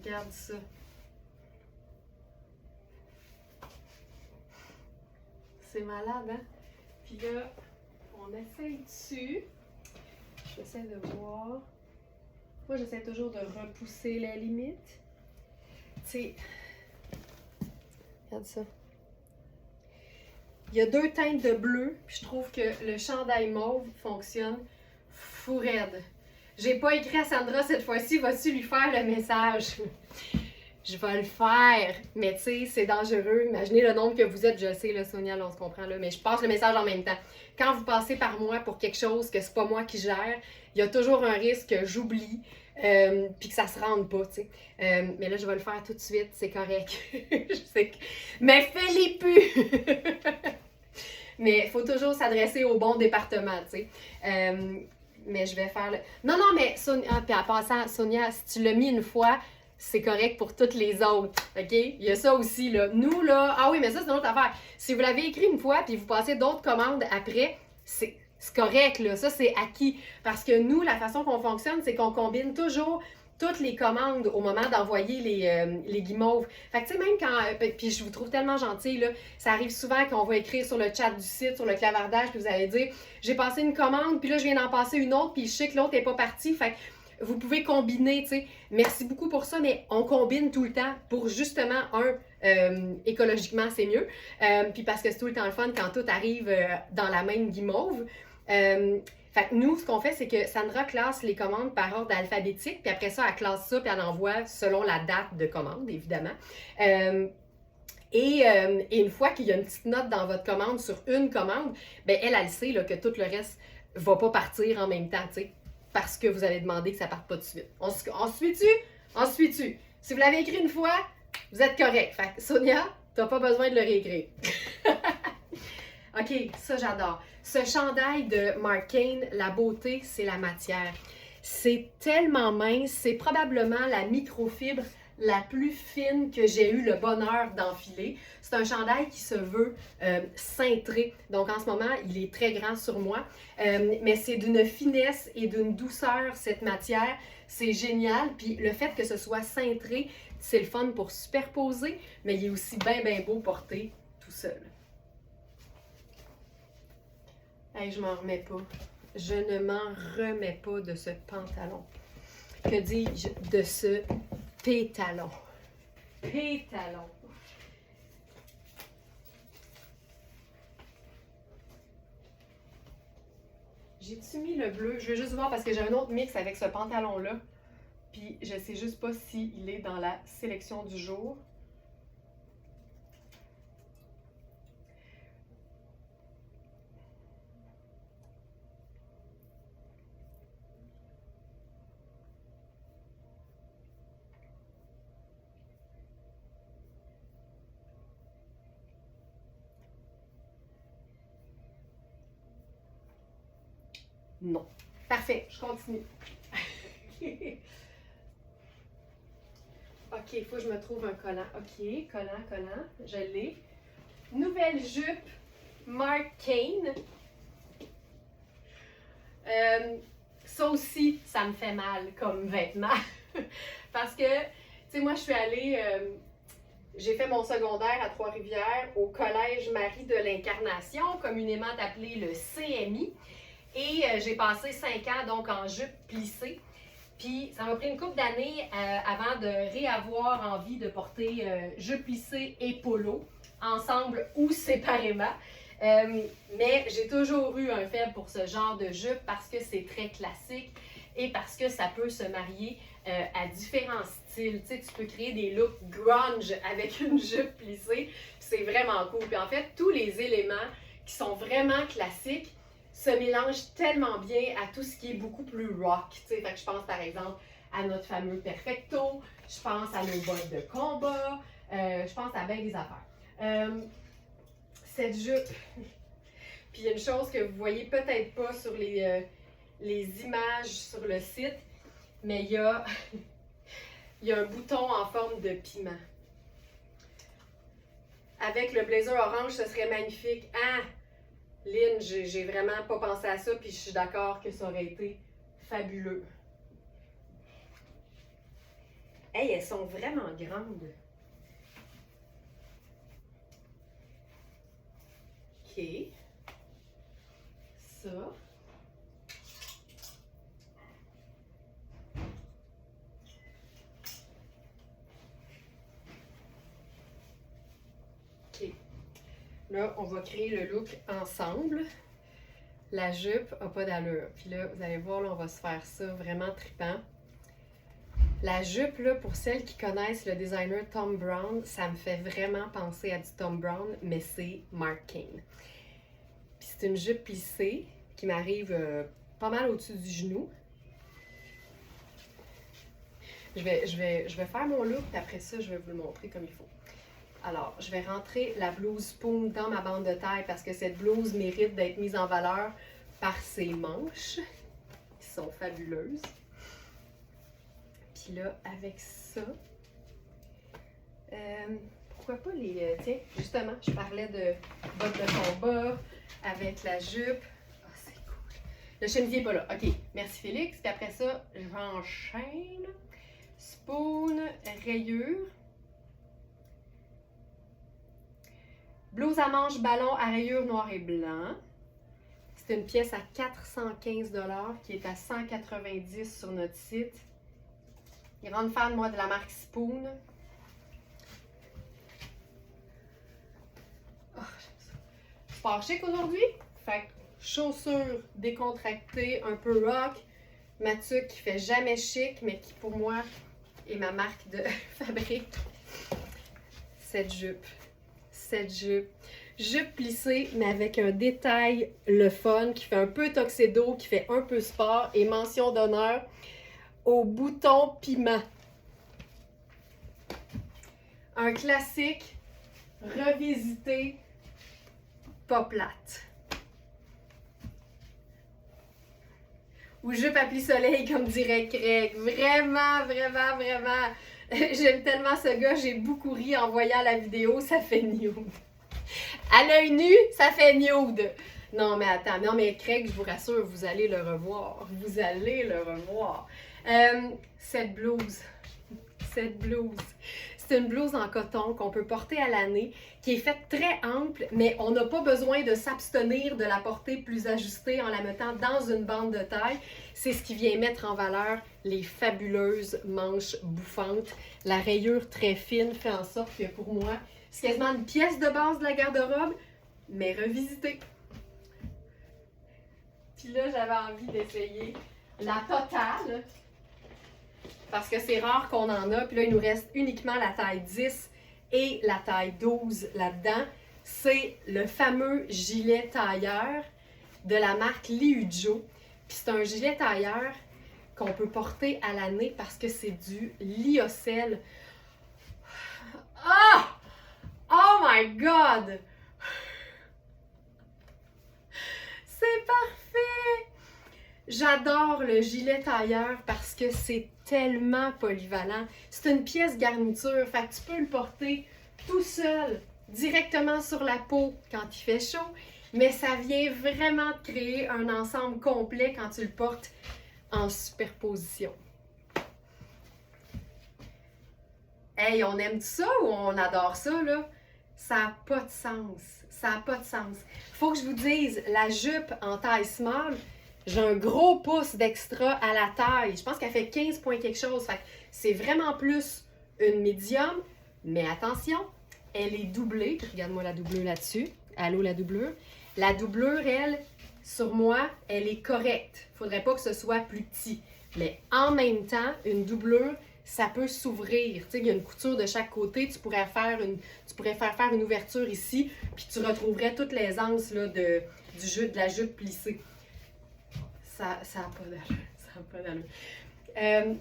Regarde ça. C'est malade, hein? Puis là, on essaye dessus. J'essaie de voir. Moi, j'essaie toujours de repousser la limite. Tu sais, regarde ça. Il y a 2 teintes de bleu, puis je trouve que le chandail mauve fonctionne fou raide. J'ai pas écrit à Sandra cette fois-ci. Vas-tu lui faire le message? Je vais le faire. Mais tu sais, c'est dangereux. Imaginez le nombre que vous êtes. Je sais, là, Sonia, là, on se comprend, là. Mais je passe le message en même temps. Quand vous passez par moi pour quelque chose que c'est pas moi qui gère, il y a toujours un risque que j'oublie. Puis que ça se rende pas, tu sais. Mais là, je vais le faire tout de suite. C'est correct. Je sais que... Mais fais-les plus! Mais il faut toujours s'adresser au bon département, tu sais. Mais je vais faire le... Non, mais Sonia, puis en passant, Sonia, si tu l'as mis une fois, c'est correct pour toutes les autres, OK? Il y a ça aussi, là. Nous, là... Ah oui, mais ça, c'est une autre affaire. Si vous l'avez écrit une fois, puis vous passez d'autres commandes après, c'est correct, là. Ça, c'est acquis. Parce que nous, la façon qu'on fonctionne, c'est qu'on combine toujours toutes les commandes au moment d'envoyer les guimauves. Fait que tu sais, même quand... puis je vous trouve tellement gentille, là, ça arrive souvent qu'on va écrire sur le chat du site, sur le clavardage, puis vous allez dire « J'ai passé une commande, puis là, je viens d'en passer une autre, puis je sais que l'autre n'est pas partie. » Fait que vous pouvez combiner, tu sais. Merci beaucoup pour ça, mais on combine tout le temps pour justement, écologiquement, c'est mieux. Puis parce que c'est tout le temps le fun quand tout arrive dans la même guimauve. Fait que nous, ce qu'on fait, c'est que Sandra classe les commandes par ordre alphabétique, puis après ça, elle classe ça, puis elle envoie selon la date de commande, évidemment. Et une fois qu'il y a une petite note dans votre commande sur une commande, ben elle sait là, que tout le reste va pas partir en même temps, tu sais, parce que vous avez demandé que ça parte pas tout de suite. On suit-tu? On suit-tu? Si vous l'avez écrit une fois, vous êtes correct. Fait que Sonia, t'as pas besoin de le réécrire. OK, ça j'adore. Ce chandail de Marc Cain, la beauté, c'est la matière. C'est tellement mince, c'est probablement la microfibre la plus fine que j'ai eu le bonheur d'enfiler. C'est un chandail qui se veut cintré. Donc en ce moment, il est très grand sur moi. Mais c'est d'une finesse et d'une douceur, cette matière. C'est génial. Puis le fait que ce soit cintré, c'est le fun pour superposer, mais il est aussi bien, bien beau porté tout seul. Hey, je m'en remets pas. Je ne m'en remets pas de ce pantalon. Que dis-je de ce pétalon? Pétalon. J'ai-tu mis le bleu? Je veux juste voir parce que j'ai un autre mix avec ce pantalon-là. Puis je sais juste pas s'il est dans la sélection du jour. Non. Parfait, je continue. OK, il faut que je me trouve un collant. OK, collant, je l'ai. Nouvelle jupe Marc Cain. Ça aussi, ça me fait mal comme vêtement. Parce que, tu sais, moi, je suis allée... j'ai fait mon secondaire à Trois-Rivières au Collège Marie de l'Incarnation, communément appelé le CMI. Et j'ai passé 5 ans donc en jupe plissée. Puis ça m'a pris une couple d'années avant de réavoir envie de porter jupe plissée et polo, ensemble ou séparément. Mais j'ai toujours eu un faible pour ce genre de jupe parce que c'est très classique et parce que ça peut se marier à différents styles. Tu sais, tu peux créer des looks grunge avec une jupe plissée, c'est vraiment cool. Puis en fait, tous les éléments qui sont vraiment classiques se mélangent tellement bien à tout ce qui est beaucoup plus rock. Tu sais, fait que je pense par exemple à notre fameux Perfecto, je pense à nos bottes de combat, je pense à bien des affaires. Cette jupe, puis il y a une chose que vous voyez peut-être pas sur les images sur le site, mais il y a un bouton en forme de piment. Avec le blazer orange, ce serait magnifique. Ah! Lynn, j'ai vraiment pas pensé à ça, puis je suis d'accord que ça aurait été fabuleux. Hey, elles sont vraiment grandes. OK. Ça. OK. Là, on va créer le look ensemble. La jupe a pas d'allure. Puis là, vous allez voir, là, on va se faire ça vraiment trippant. La jupe, là, pour celles qui connaissent le designer Thom Browne, ça me fait vraiment penser à du Thom Browne, mais c'est Marc Cain. Puis c'est une jupe plissée qui m'arrive pas mal au-dessus du genou. Je vais faire mon look, puis après ça, je vais vous le montrer comme il faut. Alors, je vais rentrer la blouse Spoon dans ma bande de taille parce que cette blouse mérite d'être mise en valeur par ses manches, qui sont fabuleuses. Puis là, avec ça, pourquoi pas les... tiens, justement, je parlais de bottes de combat avec la jupe. Ah, c'est cool. Le chemisier n'est pas là. OK, merci Félix. Puis après ça, j'enchaîne. Spoon, rayure. Blouse à manches ballon à rayures noir et blanc. C'est une pièce à 415 $ qui est à 190 sur notre site. Grande fan, moi, de la marque Spoon. Oh, j'aime ça. Sport chic aujourd'hui. Fait que chaussures décontractées, un peu rock. Ma tuque qui fait jamais chic, mais qui pour moi est ma marque de fabrique. Cette jupe. Jupe plissée, mais avec un détail le fun, qui fait un peu tuxedo, qui fait un peu sport, et mention d'honneur au bouton piment. Un classique revisité, pas plate. Ou jupe à plis soleil, comme dirait Craig. Vraiment, vraiment, vraiment. J'aime tellement ce gars, j'ai beaucoup ri en voyant la vidéo, ça fait nude. À l'œil nu, ça fait nude. Non, mais attends, non, mais Craig, je vous rassure, vous allez le revoir. Vous allez le revoir. Cette blouse. C'est une blouse en coton qu'on peut porter à l'année, qui est faite très ample, mais on n'a pas besoin de s'abstenir de la porter plus ajustée en la mettant dans une bande de taille. C'est ce qui vient mettre en valeur les fabuleuses manches bouffantes. La rayure très fine fait en sorte que pour moi, c'est quasiment une pièce de base de la garde-robe, mais revisitée. Puis là, j'avais envie d'essayer la totale. Parce que c'est rare qu'on en a. Puis là, il nous reste uniquement la taille 10 et la taille 12 là-dedans. C'est le fameux gilet tailleur de la marque Liujo. Puis c'est un gilet tailleur qu'on peut porter à l'année parce que c'est du lyocell. Ah! Oh my God! C'est parfait! J'adore le gilet tailleur parce que c'est tellement polyvalent. C'est une pièce garniture, fait que tu peux le porter tout seul, directement sur la peau quand il fait chaud, mais ça vient vraiment te créer un ensemble complet quand tu le portes en superposition. Hey, on aime ça ou on adore ça, là? Ça n'a pas de sens. Ça n'a pas de sens. Faut que je vous dise, la jupe en taille small, j'ai un gros pouce d'extra à la taille. Je pense qu'elle fait 15 points quelque chose. Fait que c'est vraiment plus une médium. Mais attention, elle est doublée. Regarde-moi la doublure là-dessus. Allô, la doublure. La doublure, elle, sur moi, elle est correcte. Il ne faudrait pas que ce soit plus petit. Mais en même temps, une doublure, ça peut s'ouvrir. Tu sais, il y a une couture de chaque côté. Tu pourrais faire faire une ouverture ici, puis tu retrouverais toute l'aisance là, de la jupe plissée. Ça n'a pas d'allure. Ça n'a pas d'allure.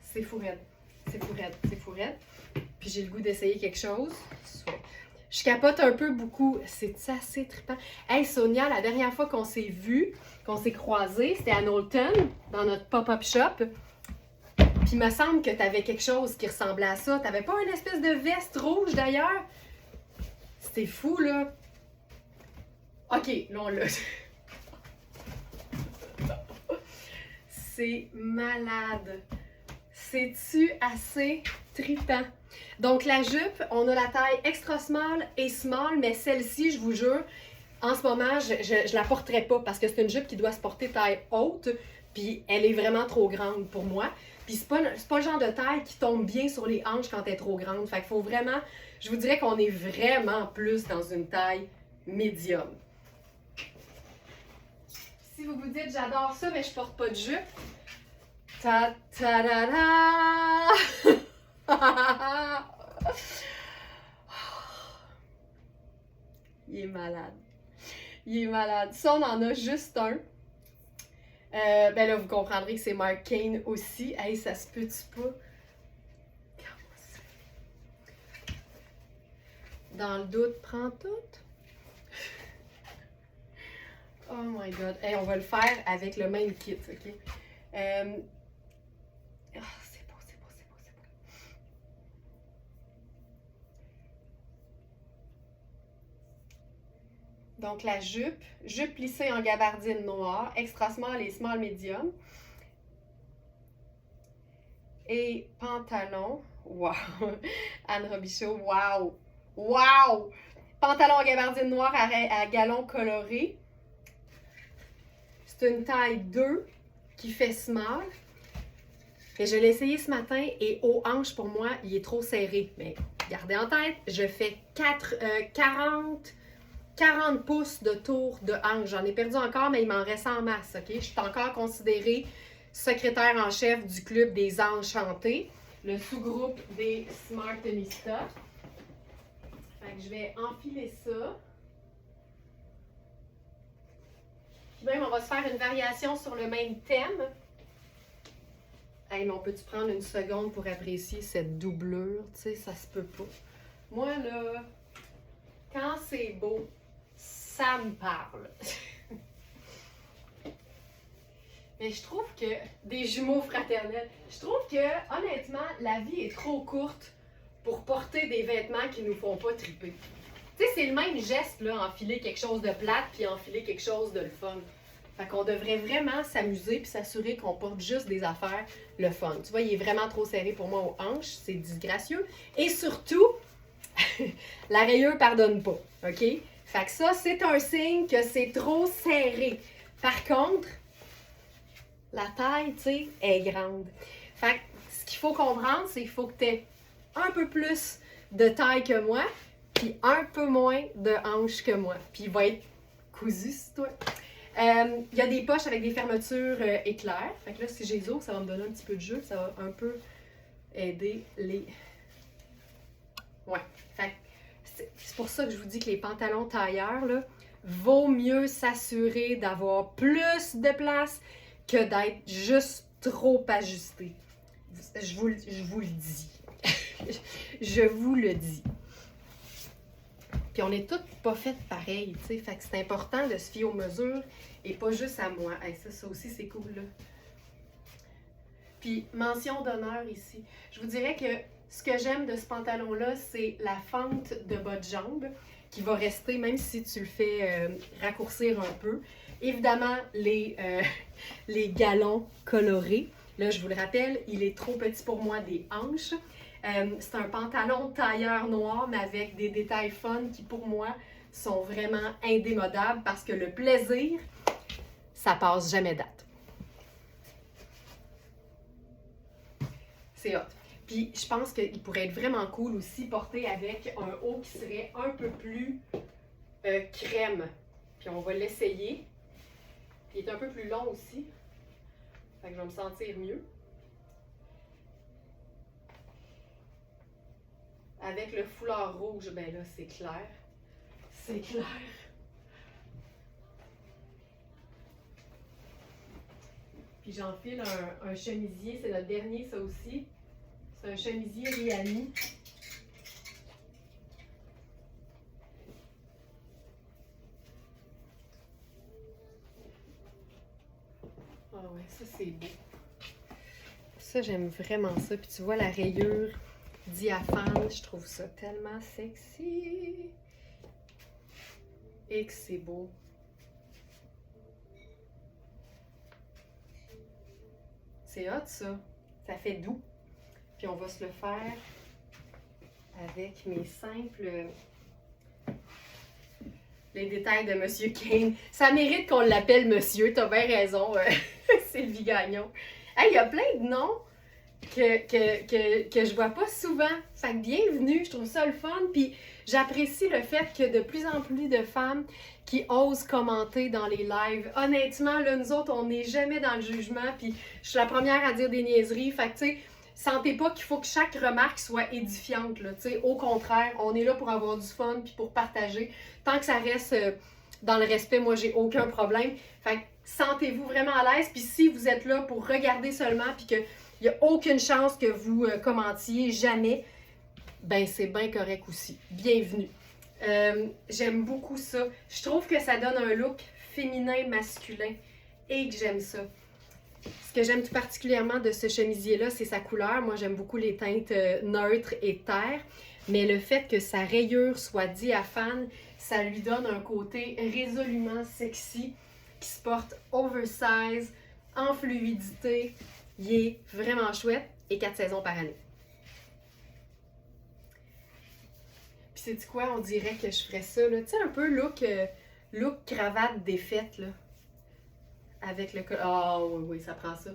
C'est fou raide. C'est fou raide. C'est fou raide. Puis j'ai le goût d'essayer quelque chose. Je capote un peu beaucoup. C'est assez trippant. Hey Sonia, la dernière fois qu'on s'est vus, qu'on s'est croisés, c'était à Knowlton, dans notre pop-up shop. Puis il me semble que tu avais quelque chose qui ressemblait à ça. Tu n'avais pas une espèce de veste rouge d'ailleurs? C'était fou, là. OK, là on l'a. C'est malade. C'est-tu assez trippant? Donc la jupe, on a la taille extra small et small, mais celle-ci, je vous jure, en ce moment, je la porterai pas parce que c'est une jupe qui doit se porter taille haute, puis elle est vraiment trop grande pour moi. Puis c'est pas le genre de taille qui tombe bien sur les hanches quand elle est trop grande. Fait qu'il faut vraiment, je vous dirais qu'on est vraiment plus dans une taille médium. Si vous vous dites j'adore ça, mais je porte pas de jupe. Ta ta da da! Il est malade. Il est malade. Ça, on en a juste un. Ben là, vous comprendrez que c'est Mark Kane aussi. Hey, ça se peut-tu pas? Dans le doute, prends tout. Oh my god. Hey, on va le faire avec le même kit, ok? C'est beau, c'est beau, c'est beau, c'est beau. Donc la jupe plissée en gabardine noire, extra small et small medium. Et pantalon, wow! Anne Robichaud, wow! Wow! Pantalon en gabardine noire à galon coloré. C'est une taille 2 qui fait small. Et je l'ai essayé ce matin et aux hanches, pour moi, il est trop serré. Mais gardez en tête, je fais 40 pouces de tour de hanche. J'en ai perdu encore, mais il m'en reste en masse. Okay? Je suis encore considérée secrétaire en chef du club des enchantées, le sous-groupe des Smartenistas. Fait que je vais enfiler ça. Puis même, on va se faire une variation sur le même thème. Hey, mais on peut-tu prendre une seconde pour apprécier cette doublure? Tu sais, ça se peut pas. Moi, là, quand c'est beau, ça me parle. Mais je trouve que, des jumeaux fraternels, je trouve que, honnêtement, la vie est trop courte pour porter des vêtements qui nous font pas triper. Tu sais, c'est le même geste, là, enfiler quelque chose de plate puis enfiler quelque chose de le fun. Fait qu'on devrait vraiment s'amuser puis s'assurer qu'on porte juste des affaires le fun. Tu vois, il est vraiment trop serré pour moi aux hanches, c'est disgracieux. Et surtout, la rayure pardonne pas, OK? Fait que ça, c'est un signe que c'est trop serré. Par contre, la taille, tu sais, est grande. Fait que ce qu'il faut comprendre, c'est qu'il faut que tu aies un peu plus de taille que moi, puis un peu moins de hanches que moi. Puis il va être cousu, c'est toi. Il y a des poches avec des fermetures éclairs. Fait que là, si j'ai les os, ça va me donner un petit peu de jeu. Ça va un peu aider les... Ouais. Fait que c'est pour ça que je vous dis que les pantalons tailleurs, là, vaut mieux s'assurer d'avoir plus de place que d'être juste trop ajusté. Je vous le dis. Je vous le dis. Puis on est toutes pas faites pareil, tu sais. Fait que c'est important de se fier aux mesures et pas juste à moi. Hey, ça aussi, c'est cool, là. Puis, mention d'honneur ici. Je vous dirais que ce que j'aime de ce pantalon-là, c'est la fente de bas de jambe qui va rester, même si tu le fais raccourcir un peu. Évidemment, les galons colorés. Là, je vous le rappelle, il est trop petit pour moi des hanches. C'est un pantalon tailleur noir, mais avec des détails fun qui, pour moi, sont vraiment indémodables parce que le plaisir, ça passe jamais date. C'est hot. Puis, je pense qu'il pourrait être vraiment cool aussi porté avec un haut qui serait un peu plus crème. Puis, on va l'essayer. Puis, il est un peu plus long aussi. Fait que je vais me sentir mieux. Avec le foulard rouge, ben là, c'est clair. C'est clair. Puis j'enfile un chemisier, c'est notre dernier, ça aussi. C'est un chemisier Rihanni. Ah ouais, ça c'est beau. Ça, j'aime vraiment ça. Puis tu vois la rayure diaphane, je trouve ça tellement sexy. Et que c'est beau. C'est hot, ça. Ça fait doux. Puis on va se le faire avec mes simples... Les détails de Monsieur Kane. Ça mérite qu'on l'appelle Monsieur. T'as bien raison, Sylvie Gagnon. Hey, il y a plein de noms que je vois pas souvent. Fait que bienvenue, je trouve ça le fun. Puis J'apprécie le fait que de plus en plus de femmes qui osent commenter dans les lives. Honnêtement, là, nous autres, on n'est jamais dans le jugement, puis je suis la première à dire des niaiseries. Fait que, tu sais, sentez pas qu'il faut que chaque remarque soit édifiante, là, tu sais. Au contraire, on est là pour avoir du fun, puis pour partager. Tant que ça reste dans le respect, moi, j'ai aucun problème. Fait que, sentez-vous vraiment à l'aise, puis si vous êtes là pour regarder seulement, puis qu'il n'y a aucune chance que vous commentiez, jamais, ben c'est bien correct aussi. Bienvenue. J'aime beaucoup ça. Je trouve que ça donne un look féminin, masculin, et que j'aime ça. Ce que j'aime tout particulièrement de ce chemisier-là, c'est sa couleur. Moi, j'aime beaucoup les teintes neutres et terre, mais le fait que sa rayure soit diaphane, ça lui donne un côté résolument sexy, qui se porte oversize, en fluidité. Il est vraiment chouette et 4 saisons par année. Puis sais-tu quoi? On dirait que je ferais ça, là. Tu sais, un peu look cravate défaite, là. Avec le col. Ah oui, ça prend ça.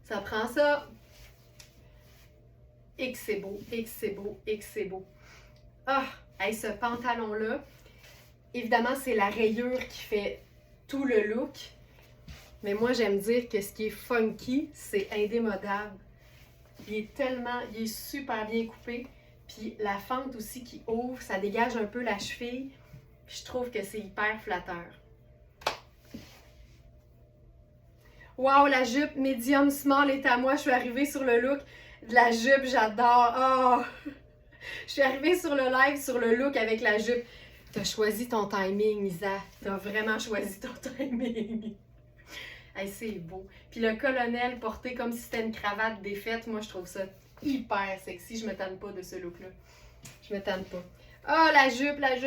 Ça prend ça. Et que c'est beau, et que c'est beau, et que c'est beau. Ah! Hey, ce pantalon-là, évidemment, c'est la rayure qui fait tout le look. Mais moi, j'aime dire que ce qui est funky, c'est indémodable. Il est super bien coupé. Puis la fente aussi qui ouvre, ça dégage un peu la cheville. Puis je trouve que c'est hyper flatteur. Wow, la jupe medium small est à moi. Je suis arrivée sur le look de la jupe, j'adore. Oh! Je suis arrivée sur le live, sur le look avec la jupe. T'as choisi ton timing, Isa. T'as vraiment choisi ton timing. Hey, c'est beau. Puis le colonel porté comme si c'était une cravate défaite, moi je trouve ça hyper sexy. Je me tanne pas de ce look-là. Je me tanne pas. Ah, la jupe, elle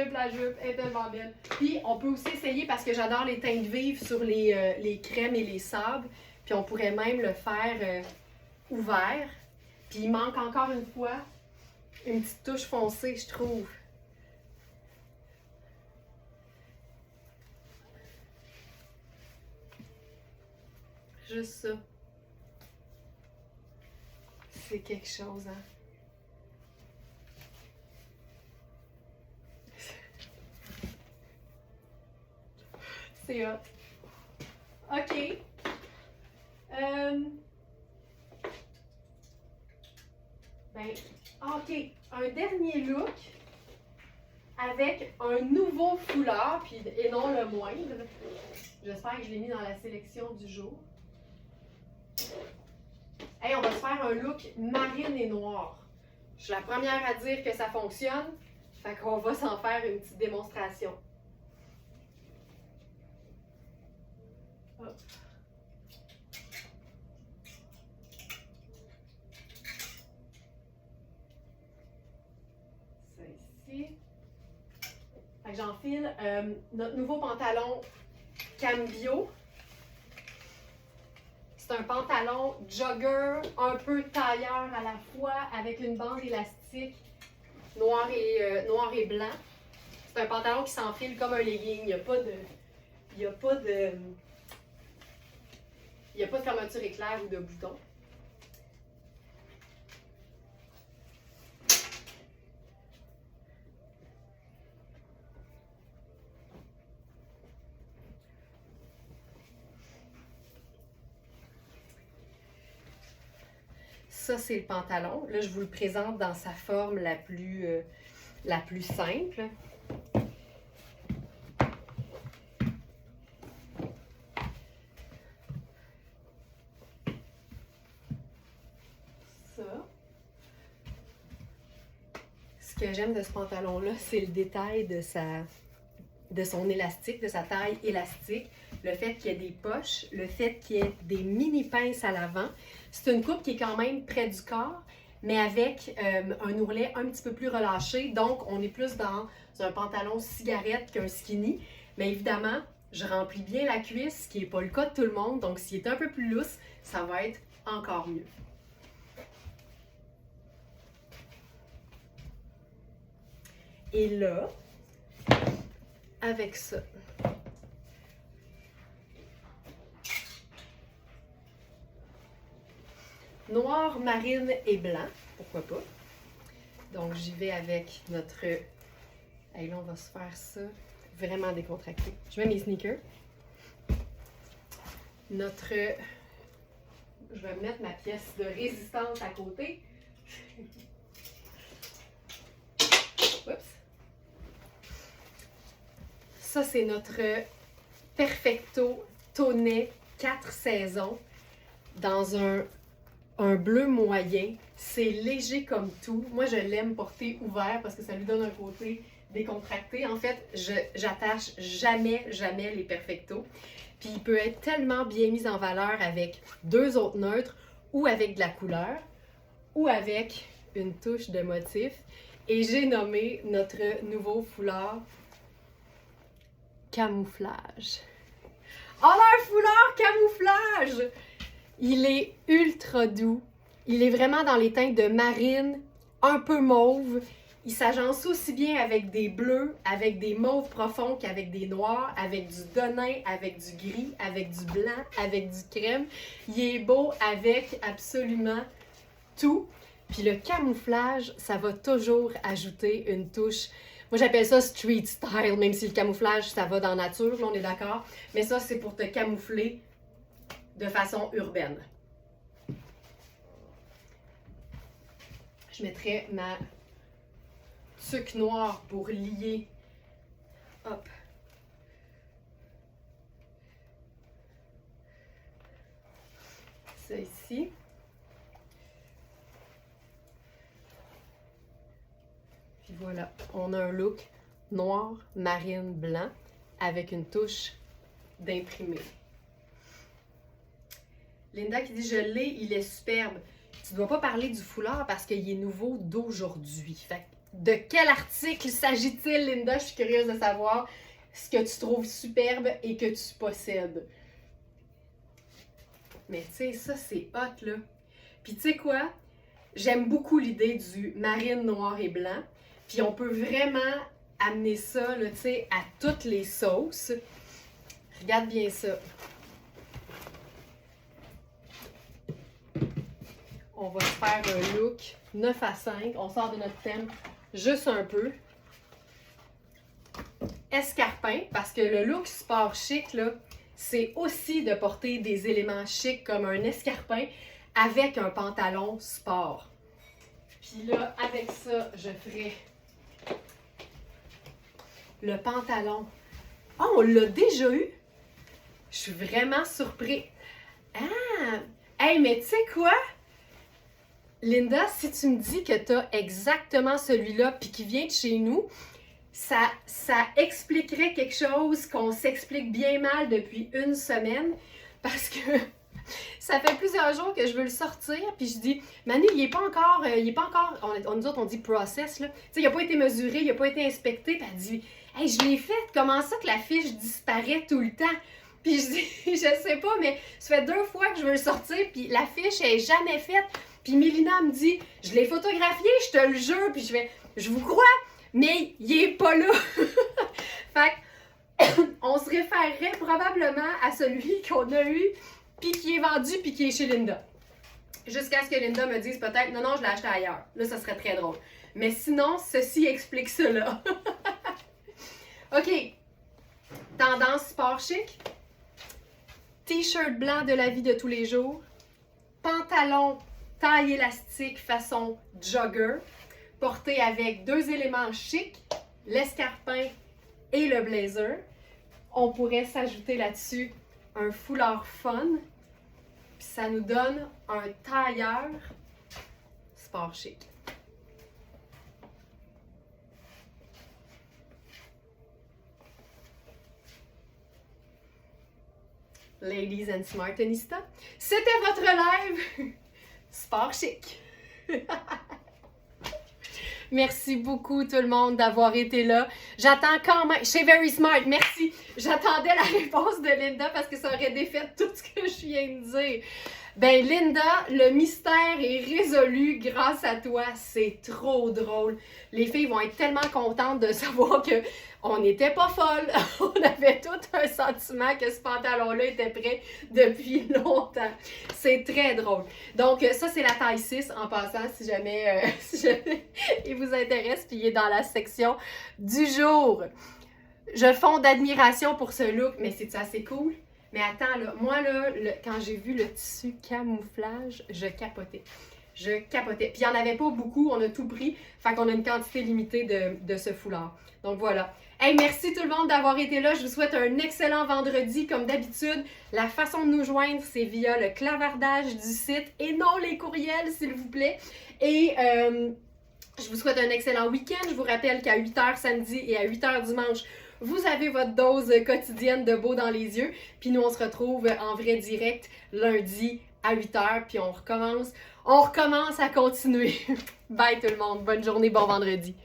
est tellement belle. Puis on peut aussi essayer, parce que j'adore les teintes vives sur les crèmes et les sabres. Puis on pourrait même le faire ouvert. Puis il manque encore une fois une petite touche foncée, je trouve. Juste ça. C'est quelque chose, hein? C'est hot. OK. OK. Un dernier look avec un nouveau foulard, puis, et non le moindre. J'espère que je l'ai mis dans la sélection du jour. Hey, on va se faire un look marine et noir. Je suis la première à dire que ça fonctionne. Fait qu'on va s'en faire une petite démonstration. Hop. Ça ici. Fait que j'enfile notre nouveau pantalon Cambio. C'est un pantalon jogger, un peu tailleur à la fois, avec une bande élastique noir et blanc. C'est un pantalon qui s'enfile comme un legging. Il n'y a pas de fermeture éclair ou de bouton. Ça, c'est le pantalon. Là, je vous le présente dans sa forme la plus simple. Ça. Ce que j'aime de ce pantalon-là, c'est le détail de son élastique, de sa taille élastique. Le fait qu'il y ait des poches, le fait qu'il y ait des mini pinces à l'avant. C'est une coupe qui est quand même près du corps, mais avec un ourlet un petit peu plus relâché. Donc, on est plus dans un pantalon cigarette qu'un skinny. Mais évidemment, je remplis bien la cuisse, ce qui n'est pas le cas de tout le monde. Donc, s'il est un peu plus lousse, ça va être encore mieux. Et là, avec ça, noir, marine et blanc, pourquoi pas. Donc, j'y vais avec notre Et là, on va se faire ça vraiment décontracté. Je mets mes sneakers. Je vais mettre ma pièce de résistance à côté. Oups. Ça, c'est notre Perfecto Tonnet 4 saisons dans un bleu moyen. C'est léger comme tout. Moi, je l'aime porter ouvert parce que ça lui donne un côté décontracté. En fait, j'attache jamais les Perfecto. Puis il peut être tellement bien mis en valeur avec 2 autres neutres ou avec de la couleur ou avec une touche de motif. Et j'ai nommé notre nouveau foulard camouflage. On a un foulard camouflage! Il est ultra doux. Il est vraiment dans les teintes de marine, un peu mauve. Il s'agence aussi bien avec des bleus, avec des mauves profonds qu'avec des noirs, avec du donin, avec du gris, avec du blanc, avec du crème. Il est beau avec absolument tout. Puis le camouflage, ça va toujours ajouter une touche. Moi, j'appelle ça street style, même si le camouflage, ça va dans la nature, là, on est d'accord. Mais ça, c'est pour te camoufler de façon urbaine. Je mettrai ma tuque noire pour lier. Hop. Ça ici. Puis voilà, on a un look noir, marine, blanc avec une touche d'imprimé. Linda qui dit « Je l'ai, il est superbe ». Tu ne dois pas parler du foulard parce qu'il est nouveau d'aujourd'hui. Fait de quel article s'agit-il, Linda? Je suis curieuse de savoir ce que tu trouves superbe et que tu possèdes. Mais tu sais, ça c'est hot là. Puis tu sais quoi? J'aime beaucoup l'idée du marine noir et blanc. Puis on peut vraiment amener ça là, tu sais, à toutes les sauces. Regarde bien ça. On va se faire un look 9 à 5. On sort de notre thème juste un peu. Escarpin, parce que le look sport chic, là, c'est aussi de porter des éléments chics comme un escarpin avec un pantalon sport. Puis là, avec ça, je ferai le pantalon. Oh, on l'a déjà eu? Je suis vraiment surpris. Ah! Hey, mais tu sais quoi? Linda, si tu me dis que tu as exactement celui-là puis qui vient de chez nous, ça expliquerait quelque chose qu'on s'explique bien mal depuis une semaine parce que ça fait plusieurs jours que je veux le sortir puis je dis Manu, il est pas encore, nous autres on dit process là, tu sais, il a pas été mesuré, il a pas été inspecté, puis elle dit hey, je l'ai fait, comment ça que la fiche disparaît tout le temps? Puis je dis je sais pas, mais ça fait 2 fois que je veux le sortir puis la fiche elle est jamais faite. Puis Mélina me dit, je l'ai photographié, je te le jure, puis je vais, je vous crois, mais il est pas là. Fait on se référerait probablement à celui qu'on a eu, puis qui est vendu, puis qui est chez Linda. Jusqu'à ce que Linda me dise peut-être, non, je l'ai acheté ailleurs. Là, ça serait très drôle. Mais sinon, ceci explique cela. OK. Tendance sport chic. T-shirt blanc de la vie de tous les jours. Pantalon taille élastique façon jogger, porté avec 2 éléments chics, l'escarpin et le blazer. On pourrait s'ajouter là-dessus un foulard fun, puis ça nous donne un tailleur sport chic. Ladies and Smartenista, c'était votre live sport chic. Merci beaucoup tout le monde d'avoir été là. J'attends quand même, chez Very Smart, merci. J'attendais la réponse de Linda parce que ça aurait défait tout ce que je viens de dire. Ben Linda, le mystère est résolu grâce à toi. C'est trop drôle. Les filles vont être tellement contentes de savoir que on n'était pas folles. On avait tout un sentiment que ce pantalon-là était prêt depuis longtemps. C'est très drôle. Donc ça, c'est la taille 6 en passant, si jamais, si jamais il vous intéresse, puis il est dans la section du jour. Je fonds d'admiration pour ce look, mais c'est assez cool. Mais attends, là, moi, là, quand j'ai vu le tissu camouflage, je capotais. Je capotais. Puis il n'y en avait pas beaucoup, on a tout pris. Fait qu'on a une quantité limitée de ce foulard. Donc voilà. Hey, merci tout le monde d'avoir été là. Je vous souhaite un excellent vendredi. Comme d'habitude, la façon de nous joindre, c'est via le clavardage du site et non les courriels, s'il vous plaît. Et je vous souhaite un excellent week-end. Je vous rappelle qu'à 8h samedi et à 8h dimanche, vous avez votre dose quotidienne de beau dans les yeux. Puis nous, on se retrouve en vrai direct lundi à 8h. Puis on recommence à continuer. Bye tout le monde. Bonne journée, bon vendredi.